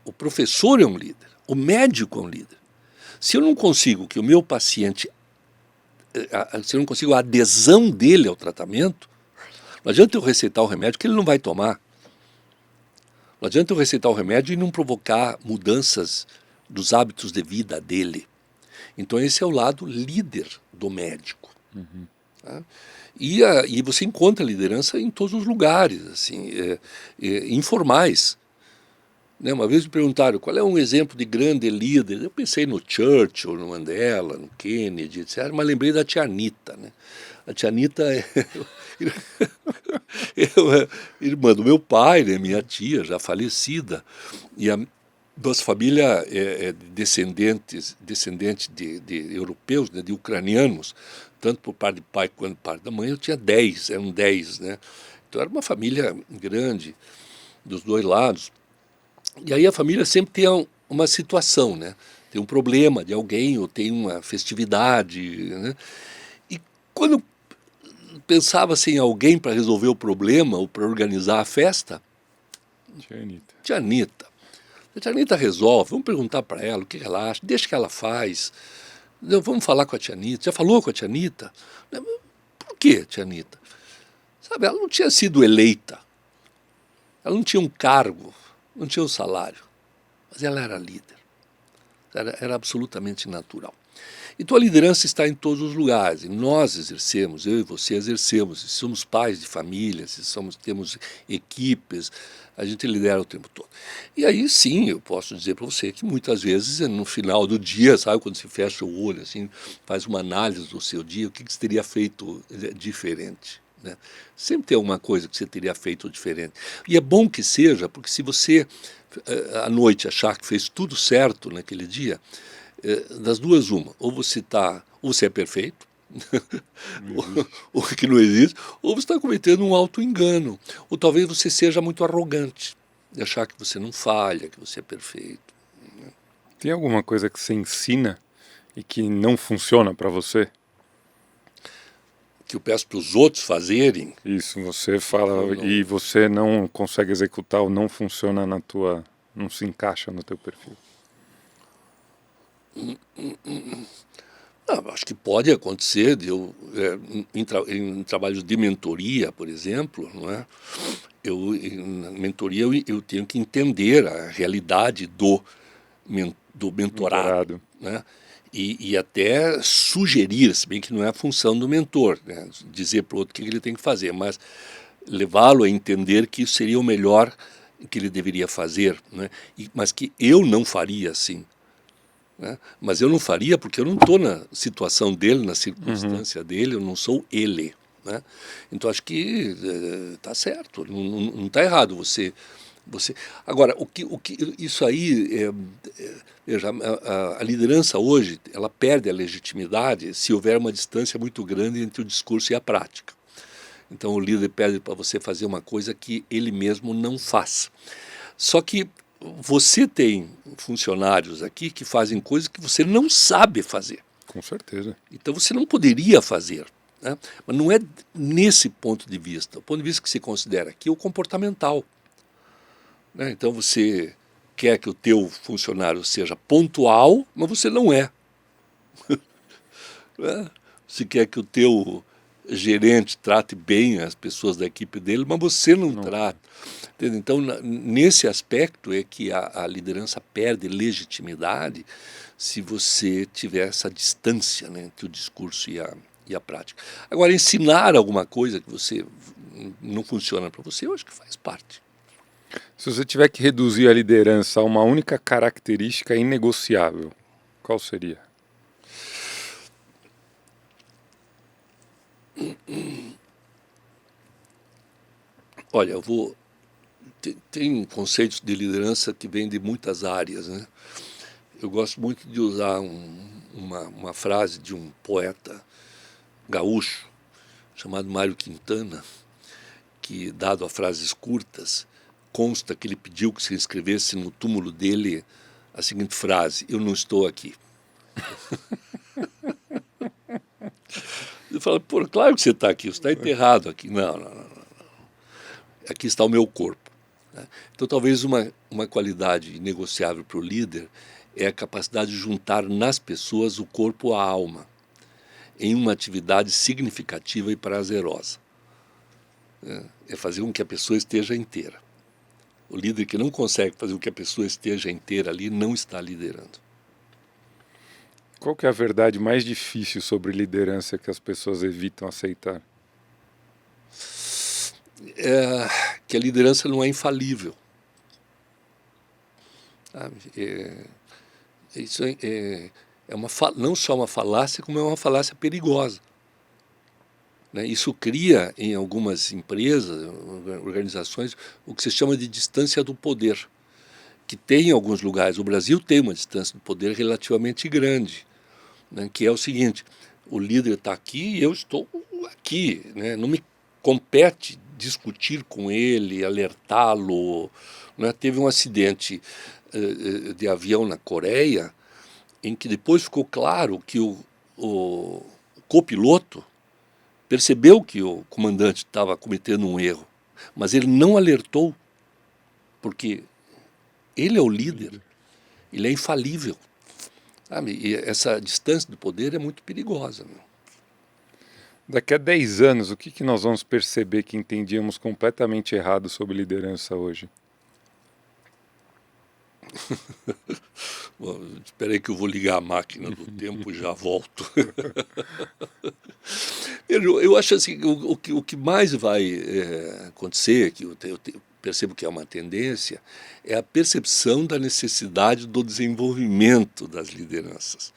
O professor é um líder. O médico é um líder. Se eu não consigo que o meu paciente, se eu não consigo a adesão dele ao tratamento, não adianta eu receitar o remédio que ele não vai tomar. Não adianta eu receitar o remédio e não provocar mudanças dos hábitos de vida dele. Então esse é o lado líder do médico. Uhum. Tá? E você encontra liderança em todos os lugares, assim, informais. Né? Uma vez me perguntaram qual é um exemplo de grande líder. Eu pensei no Churchill, no Mandela, no Kennedy, etc. Mas lembrei da tia Anitta. Né? A tia Anitta é irmã do meu pai, né? Minha tia, já falecida. E a nossa família é descendente de europeus, né? De ucranianos, tanto por parte de pai quanto por parte da mãe. Eu tinha 10, eram 10. Né? Então era uma família grande dos dois lados. E aí a família sempre tem uma situação, né? Tem um problema de alguém ou tem uma festividade, né? E quando eu pensava assim, em alguém para resolver o problema ou para organizar a festa, Tia Anitta. tia Anitta. A tia Anitta resolve, vamos perguntar para ela o que ela acha, deixa que ela faz. Vamos falar com a tia Anitta. Já falou com a tia Anitta? Por que, tia Anitta? Sabe, ela não tinha sido eleita, ela não tinha um cargo, não tinha um salário, mas ela era líder, era absolutamente natural. Então a liderança está em todos os lugares, e nós exercemos, eu e você exercemos, se somos pais de família, se temos equipes, a gente lidera o tempo todo. E aí sim, eu posso dizer para você que muitas vezes no final do dia, sabe, quando você fecha o olho, assim, faz uma análise do seu dia, o que você teria feito diferente. Né? Sempre tem alguma coisa que você teria feito diferente. E é bom que seja, porque se você, à noite, achar que fez tudo certo naquele dia, das duas uma, ou você é perfeito, ou que não existe, ou você está cometendo um auto-engano, ou talvez você seja muito arrogante, de achar que você não falha, que você é perfeito. Tem alguma coisa que você ensina e que não funciona para você? Que eu peço para os outros fazerem. Isso, você fala e você não consegue executar ou não funciona não se encaixa no teu perfil. Acho que pode acontecer. Em trabalhos de mentoria, por exemplo, não é? Na mentoria eu tenho que entender a realidade do mentorado. Né? E até sugerir, se bem que não é a função do mentor, né? Dizer para o outro o que ele tem que fazer, mas levá-lo a entender que isso seria o melhor que ele deveria fazer, né? Mas que eu não faria assim. Né? Mas eu não faria porque eu não estou na situação dele, na circunstância dele, eu não sou ele. Né? Então acho que está certo, não está errado você Agora, isso aí, veja, a liderança hoje, ela perde a legitimidade se houver uma distância muito grande entre o discurso e a prática. Então o líder pede para você fazer uma coisa que ele mesmo não faz. Só que você tem funcionários aqui que fazem coisas que você não sabe fazer. Com certeza. Então você não poderia fazer, né? Mas não é nesse ponto de vista. O ponto de vista que se considera aqui é o comportamental, né? Então você quer que o teu funcionário seja pontual, mas você não é. Né? Você quer que o teu gerente trate bem as pessoas da equipe dele, mas você não trata. Entendeu? Então, nesse aspecto é que a liderança perde legitimidade se você tiver essa distância, né, entre o discurso e a prática. Agora, ensinar alguma coisa que você não funciona para você, eu acho que faz parte. Se você tiver que reduzir a liderança a uma única característica inegociável, qual seria? Olha, tem conceitos de liderança que vêm de muitas áreas, né? Eu gosto muito de usar uma frase de um poeta gaúcho chamado Mário Quintana, que, dado a frases curtas, consta que ele pediu que se escrevesse no túmulo dele a seguinte frase: "Eu não estou aqui". Ele fala: "Pô, claro que você está aqui, você está enterrado aqui". Não. Aqui está o meu corpo. Então, talvez uma qualidade inegociável para o líder é a capacidade de juntar nas pessoas o corpo à alma, em uma atividade significativa e prazerosa. É fazer com que a pessoa esteja inteira. O líder que não consegue fazer com que a pessoa esteja inteira ali não está liderando. Qual que é a verdade mais difícil sobre liderança que as pessoas evitam aceitar? Que a liderança não é infalível. Isso não só uma falácia, como é uma falácia perigosa. Né? Isso cria em algumas empresas, organizações, o que se chama de distância do poder, que tem em alguns lugares. O Brasil tem uma distância do poder relativamente grande, né? Que é o seguinte: o líder está aqui e eu estou aqui, né? Não me compete discutir com ele, alertá-lo. Né? Teve um acidente de avião na Coreia, em que depois ficou claro que o copiloto percebeu que o comandante estava cometendo um erro, mas ele não alertou, porque ele é o líder, ele é infalível. Sabe? E essa distância do poder é muito perigosa. Meu. Daqui a 10 anos, o que nós vamos perceber que entendíamos completamente errado sobre liderança hoje? Bom, espera aí que eu vou ligar a máquina do tempo e já volto. Eu acho assim, o que mais vai acontecer, que eu percebo que é uma tendência, é a percepção da necessidade do desenvolvimento das lideranças.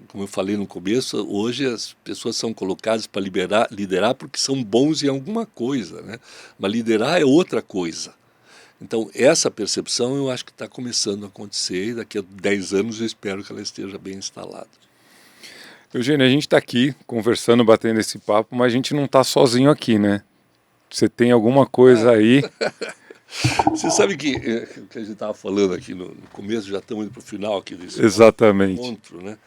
Como eu falei no começo, hoje as pessoas são colocadas para liderar porque são bons em alguma coisa, né? Mas liderar é outra coisa. Então, essa percepção eu acho que está começando a acontecer, e daqui a 10 anos eu espero que ela esteja bem instalada. Eugênio, a gente está aqui conversando, batendo esse papo, mas a gente não está sozinho aqui, né? Você tem alguma coisa aí? Você sabe que a gente estava falando aqui no começo, já estamos indo para o final aqui desse encontro, né?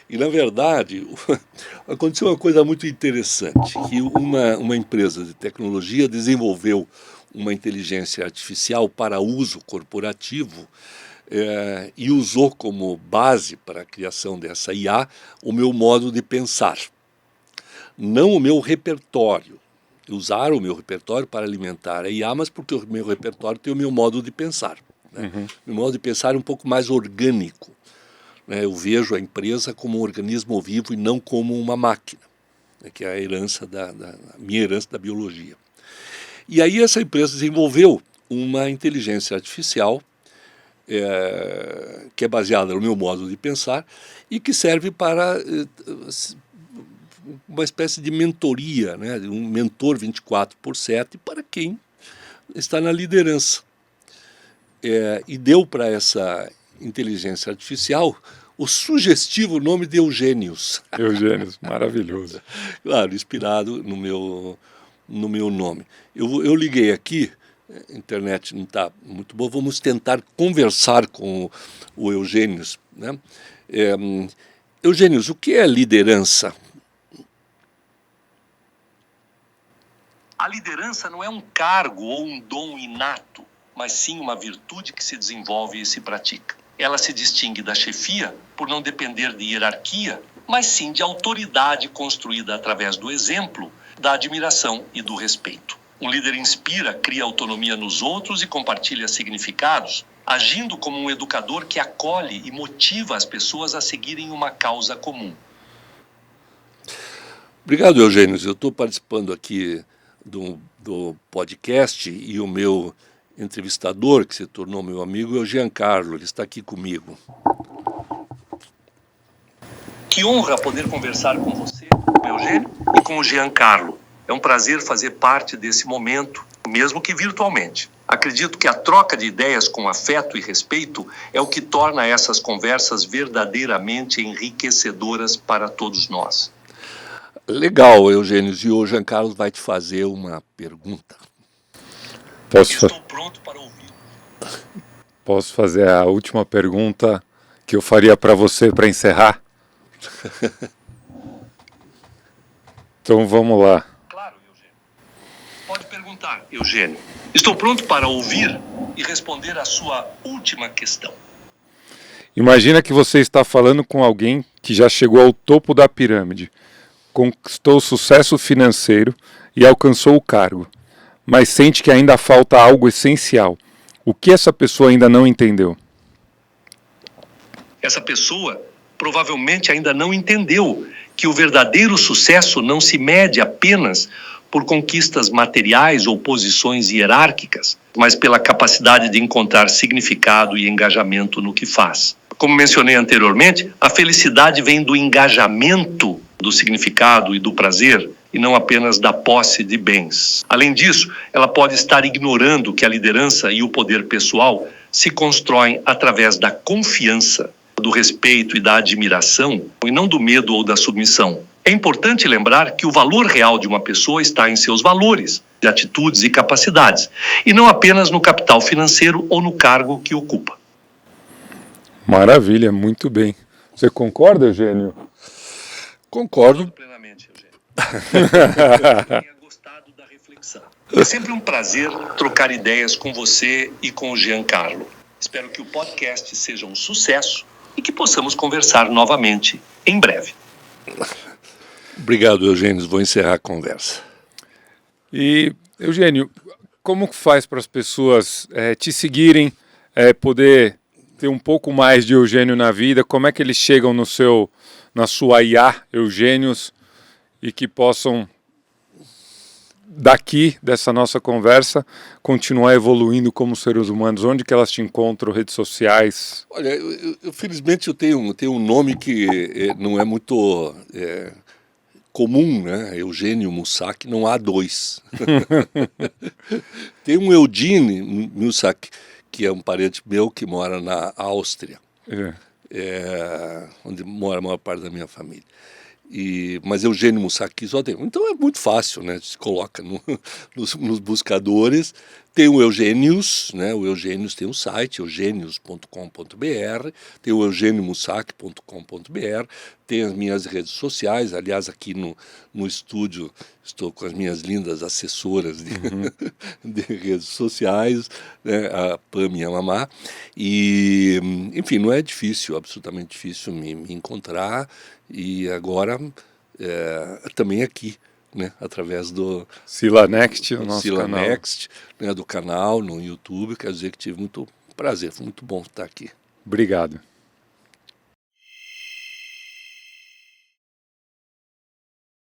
E, na verdade, aconteceu uma coisa muito interessante, que uma empresa de tecnologia desenvolveu uma inteligência artificial para uso corporativo e usou como base para a criação dessa IA o meu modo de pensar, não o meu repertório. Usaram o meu repertório para alimentar a IA, mas porque o meu repertório tem o meu modo de pensar. Né? Uhum. Meu modo de pensar é um pouco mais orgânico. Né? Eu vejo a empresa como um organismo vivo e não como uma máquina, né? Que é a herança a minha herança da biologia. E aí essa empresa desenvolveu uma inteligência artificial que é baseada no meu modo de pensar e que serve para uma espécie de mentoria, né? Um mentor 24/7 para quem está na liderança. E deu para essa inteligência artificial o sugestivo nome de Eugênios. Eugênios, maravilhoso. Claro, inspirado no meu nome. Eu liguei aqui, a internet não está muito boa, vamos tentar conversar com o Eugênios, né? Eugênios, o que é liderança? A liderança não é um cargo ou um dom inato, mas sim uma virtude que se desenvolve e se pratica. Ela se distingue da chefia por não depender de hierarquia, mas sim de autoridade construída através do exemplo, da admiração e do respeito. Um líder inspira, cria autonomia nos outros e compartilha significados, agindo como um educador que acolhe e motiva as pessoas a seguirem uma causa comum. Obrigado, Eugênios. Eu estou participando aqui do podcast e o meu entrevistador, que se tornou meu amigo, é o Giancarlo. Ele está aqui comigo. Que honra poder conversar com você, Eugênio, e com o Giancarlo. É um prazer fazer parte desse momento, mesmo que virtualmente. Acredito que a troca de ideias com afeto e respeito é o que torna essas conversas verdadeiramente enriquecedoras para todos nós. Legal, Eugênios. E o Giancarlo vai te fazer uma pergunta. Estou pronto para ouvir. Posso fazer a última pergunta que eu faria para você para encerrar? Então vamos lá. Claro, Eugênio. Pode perguntar, Eugênio. Estou pronto para ouvir e responder a sua última questão. Imagina que você está falando com alguém que já chegou ao topo da pirâmide, conquistou sucesso financeiro e alcançou o cargo, mas sente que ainda falta algo essencial. O que essa pessoa ainda não entendeu? Essa pessoa provavelmente ainda não entendeu que o verdadeiro sucesso não se mede apenas por conquistas materiais ou posições hierárquicas, mas pela capacidade de encontrar significado e engajamento no que faz. Como mencionei anteriormente, a felicidade vem do engajamento, do significado e do prazer, e não apenas da posse de bens. Além disso, ela pode estar ignorando que a liderança e o poder pessoal se constroem através da confiança, do respeito e da admiração, e não do medo ou da submissão. É importante lembrar que o valor real de uma pessoa está em seus valores, de atitudes e capacidades, e não apenas no capital financeiro ou no cargo que ocupa. Maravilha, muito bem. Você concorda, Eugênio? Concordo plenamente, Eugênio. Tenha gostado da reflexão. É sempre um prazer trocar ideias com você e com o Giancarlo. Espero que o podcast seja um sucesso e que possamos conversar novamente em breve. Obrigado, Eugênio. Vou encerrar a conversa. E, Eugênio, como faz para as pessoas te seguirem, poder ter um pouco mais de Eugênio na vida? Como é que eles chegam na sua IA, Eugênios, e que possam, daqui, dessa nossa conversa, continuar evoluindo como seres humanos? Onde que elas te encontram, redes sociais? Olha, eu felizmente eu tenho um nome que não é muito comum, né? Eugênio Mussac, não há dois. Tem um Eugene Mussac, que é um parente meu que mora na Áustria, onde mora a maior parte da minha família. Mas Eugênio Mussac só tem. Então é muito fácil, né? Se coloca nos buscadores. Tem o Eugênios, né? O Eugênios tem um site, eugenios.com.br, tem o eugêniomussac.com.br, tem as minhas redes sociais. Aliás, aqui no estúdio estou com as minhas lindas assessoras de redes sociais, né? A Pam e a Mamá. E, enfim, não é difícil, absolutamente difícil me encontrar. E agora também aqui, né, através do Sila Next, o nosso Sila canal. Next, né, do canal no YouTube. Quer dizer que tive muito prazer, foi muito bom estar aqui. Obrigado.